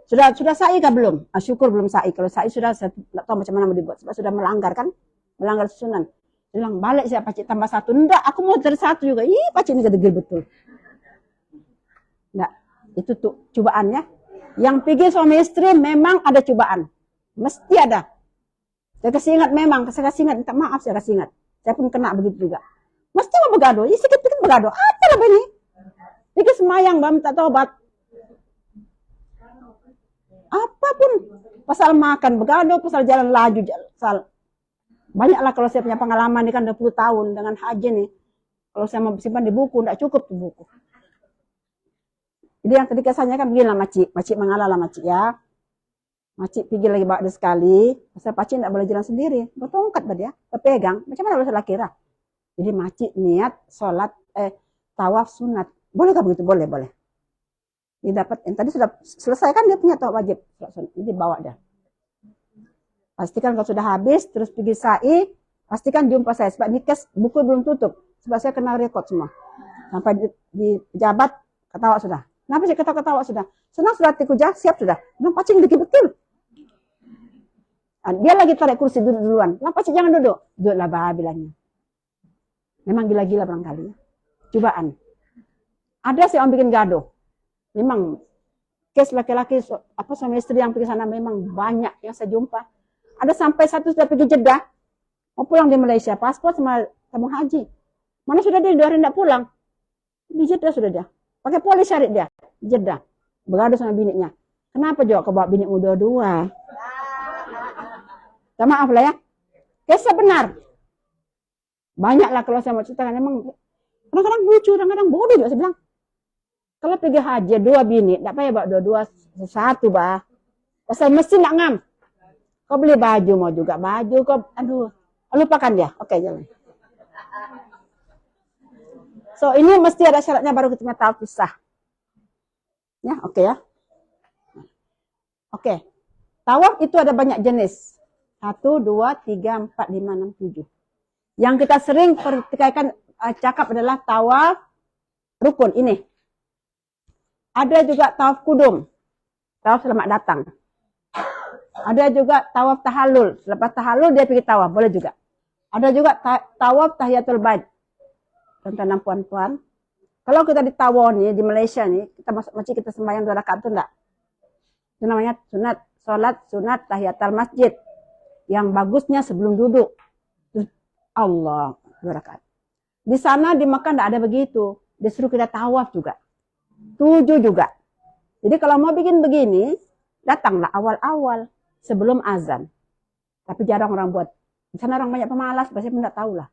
Sudah sa'i kah belum? Syukur belum sa'i. Kalau sa'i sudah saya tidak tahu macam mana mau dibuat. Sebab sudah melanggar kan. Melanggar susunan. Bilang balik saya pakcik tambah 1. Enggak, aku mau dari 1 juga. Pakcik ini gedegil betul. Enggak, itu tuh cobaannya. Yang pergi suami istri memang ada cobaan. Mesti ada. Saya kasih ingat memang. Saya kasih ingat. Minta maaf saya kasih ingat. Saya pun kena begitu juga. Mesti mau bergaduh. Sikit-sikit bergaduh. Apa lah ini? Dikit semayang, minta taubat. Apapun. Pasal makan bergaduh, pasal jalan laju. Banyaklah kalau saya punya pengalaman ini kan 20 tahun dengan haji nih. Kalau saya mau simpan di buku, tidak cukup di buku. Jadi yang tadi kesannya kan beginilah makcik. Makcik mengalah lah makcik ya. Makcik pergi lagi bawa dia sekali. Pasal pakcik tidak boleh jalan sendiri. Bertongkat dia. Berpegang. Macam mana boleh kira? Jadi makcik niat sholat, tawaf sunat. Bolehkah begitu? Boleh. Dia dapat, yang tadi sudah selesai kan dia punya tawaf wajib. Jadi bawa dia. Pastikan kalau sudah habis, terus pergi sa'i, pastikan jumpa saya. Sebab nikah buku belum tutup. Sebab saya kena rekod semua. Sampai di pejabat ketawa sudah. Kenapa sih ketawa-ketawa sudah? Senang sudah tikuja, siap sudah. Kenapa cing dikit betul? Dia lagi tarik kursi duduk duluan. Kenapa sih jangan duduk? Duduklah bah bilangnya. Memang gila-gila barangkali. Cobaan. Ada sih orang bikin gaduh. Memang kes laki-laki suami istri yang pergi sana memang banyak yang saya jumpa. Ada sampai satu sudah pergi Jeddah, mau pulang di Malaysia, paspor sama tabung haji. Mana sudah dia 2 hari tidak pulang? Di Jeddah sudah dia. Pakai polis cari dia di Jeddah. Bergaduh sama bininya. Kenapa juga kau bawa binimu dua-dua? Tak maaf lah ya. Kisah benar. Banyaklah kalau saya mau ceritakan, memang kadang-kadang lucu, kadang-kadang bodoh juga saya bilang. Kalau pergi haji 2 bini, tak payah bawa 2-2, satu bah. Pasal mesti nak ngam. Kau beli baju mau juga baju, kau aduh, lupakan dia. Oke, jalan. So ini mesti ada syaratnya baru kita tahu kisah. Ya, oke ya. Oke. Tawaf itu ada banyak jenis. 1, 2, 3, 4, 5, 6, 7. Yang kita sering pertikaikan cakap adalah tawaf rukun ini. Ada juga tawaf kudum. Tawaf selamat datang. Ada juga tawaf tahallul. Selepas tahallul dia pergi tawaf, boleh juga. Ada juga tawaf tahiyatul bait. Tuan-tuan dan puan-puan, kalau kita di Tawon nih, di Malaysia nih, kita masuk masjid, kita sembahyang 2 rakaat itu enggak. Itu namanya sunat, salat sunat tahiyatul masjid. Yang bagusnya sebelum duduk. Allah, 2 rakaat. Di sana di Mekah enggak ada begitu. Disuruh kita tawaf juga. 7 juga. Jadi kalau mau bikin begini, datanglah awal-awal sebelum azan. Tapi jarang orang buat. Di sana orang banyak pemalas, pasti enggak tahu lah.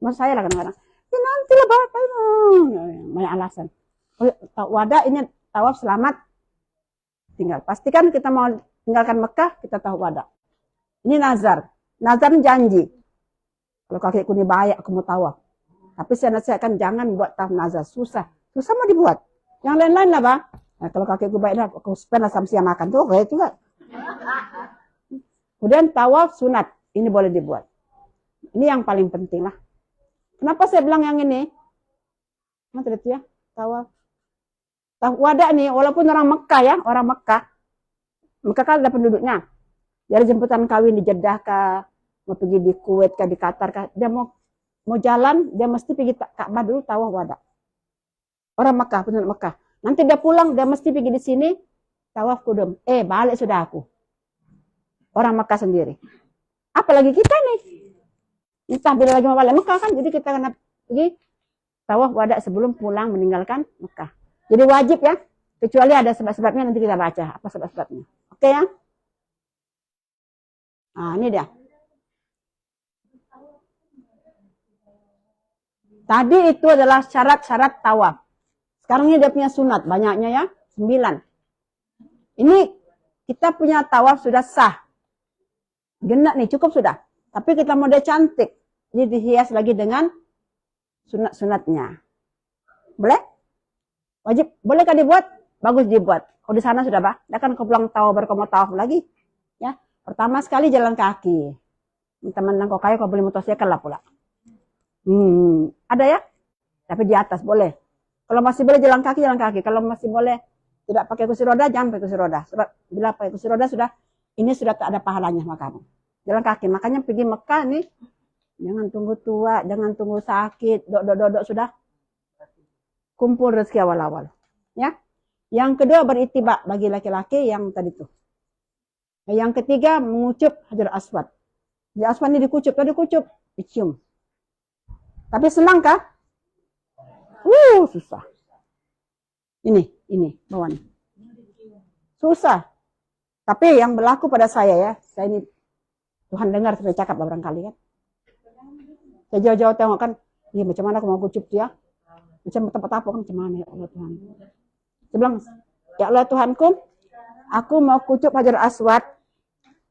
Maksud saya lah kadang-kadang. Ya nanti lah bapak banyak alasan. Wada ini tawaf selamat tinggal. Pastikan kita mau tinggalkan Mekah, kita tahu wada. Ini nazar. Nazar janji. Kalau kakiku ini bahaya, aku mau tawaf. Tapi saya nasihatkan jangan buat tawaf nazar. Susah. Susah mau dibuat. Yang lain-lain lah, Bang. Nah, kalau kakiku baik dah, aku spend lah siang makan. Tuh, kayak itu lah. Kemudian tawaf sunat. Ini boleh dibuat. Ini yang paling penting lah. Kenapa saya bilang yang ini? Mana tadi ya? Tawaf. Tawaf wada nih, walaupun orang Mekah ya, orang Mekah. Mekah kan ada penduduknya. Dari jemputan kawin di Jeddah kah, mau pergi di Kuwait kah, di Qatar kah, dia mau jalan, dia mesti pergi Ka'bah dulu tawaf wada. Orang Mekah, penduduk Mekah. Nanti dia pulang, dia mesti pergi di sini tawaf kudum. Balik sudah aku. Orang Mekah sendiri. Apalagi kita nih. Entah bila lagi mau balik Mekah kan, jadi kita kena pergi tawaf wada sebelum pulang meninggalkan Mekah. Jadi wajib ya, kecuali ada sebab-sebabnya nanti kita baca apa sebab-sebabnya. Oke ya? Nah ini dia. Tadi itu adalah syarat-syarat tawaf. Sekarang ini dia punya sunat, banyaknya ya, 9. Ini kita punya tawaf sudah sah. Genap nih, cukup sudah. Tapi kita mau dia cantik. Jadi dihias lagi dengan sunat-sunatnya. Boleh? Wajib. Bolehkah dibuat? Bagus dibuat. Kalau di sana sudah, Pak. Dah kan kau pulang tawaf, baru kau mau tawaf lagi. Ya. Pertama sekali jalan kaki. Teman-teman kau kaya, kau beli motosikal lah pula. Ada ya? Tapi di atas boleh. Kalau masih boleh jalan kaki, jalan kaki. Kalau masih boleh tidak pakai kursi roda, jangan pakai kursi roda. Sebab bila pakai kursi roda sudah, ini sudah tak ada pahalanya makamu. Jalan kaki. Makanya pergi Mekah nih, jangan tunggu tua, jangan tunggu sakit, dok sudah. Kumpul rezeki awal-awal. Ya. Yang kedua beritibak bagi laki-laki yang tadi tuh. Yang ketiga mengucup Hajar Aswad. Hajar Aswad ini dikucup, dicium. Tapi senang kah? Susah. Ini bawah nih. Susah. Tapi yang berlaku pada saya ya, saya ini Tuhan dengar saya cakap barangkali kan. Saya jauh-jauh tengok kan, iya macam mana aku mau kucup dia. Macam tempat apa kan, macam mana ya Allah Tuhan. Saya bilang, ya Allah Tuhanku, aku mau kucup Hajar Aswad.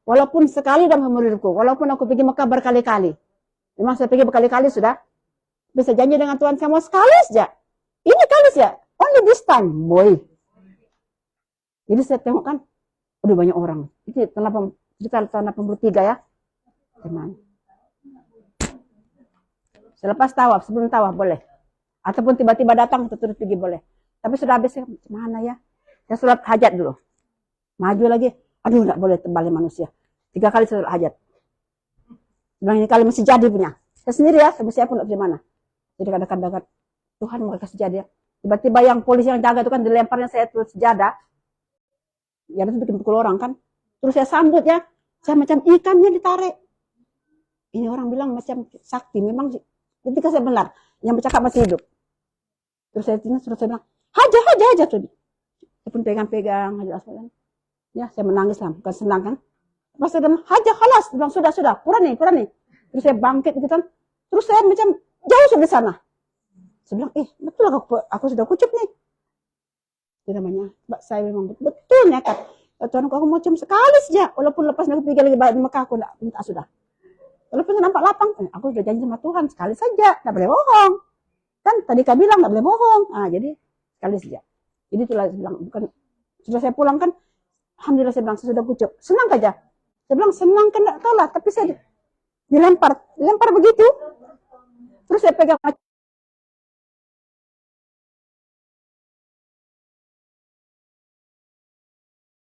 Walaupun sekali dalam umur hidupku, walaupun aku pergi Mekah berkali-kali. Memang saya pergi berkali-kali sudah. Bisa janji dengan Tuhan, saya mau sekali saja. Ini kali saja, only this time, boy. Jadi saya tengok kan, udah banyak orang. Itu tahun 83 ya. Teman. Selepas tawaf, sebelum tawaf boleh. Ataupun tiba-tiba datang kita terus pergi boleh. Tapi sudah habis ya, mana ya? Saya sholat hajat dulu. Maju lagi. Aduh, enggak boleh terbalik manusia. 3 kali sholat hajat. Bilang ini kali masih jadi punya. Saya sendiri ya, sama siapa enggak mana. Jadi kadang-kadang Tuhan mau kasih jadi ya. Tiba-tiba yang polisi yang jaga itu kan dilemparnya saya terus sejadah. Ya itu bikin pukul orang kan. Terus saya sambut ya. Saya macam ikannya ditarik. Ini orang bilang macam sakti. Memang ketika saya benar. Yang bercakap masih hidup. Terus saya bilang, haja tuh. Saya pun pegang-pegang. Ya, saya menangis lah. Bukan senang kan. Pas saya bilang, haja khalas. Bilang, sudah. Purani. Terus saya bangkit gitu kan. Terus saya macam jauh sampai sana. Saya bilang, betul aku sudah kucup nih. Itu namanya, saya memang betul nekat. Tuhan aku mau cium sekali saja. Walaupun lepas aku pergi lagi balik di Mekah, aku tidak minta sudah. Walaupun nampak lapang, aku sudah janji sama Tuhan sekali saja. Tidak boleh bohong. Kan tadi kau bilang tidak boleh bohong. Jadi sekali saja. Jadi itulah saya bilang, bukan sudah saya pulang kan. Alhamdulillah saya bilang, saya sudah kucup. Senang aja. Saya bilang, senang kan tidak kalah. Tapi saya dilempar begitu. Terus saya pegang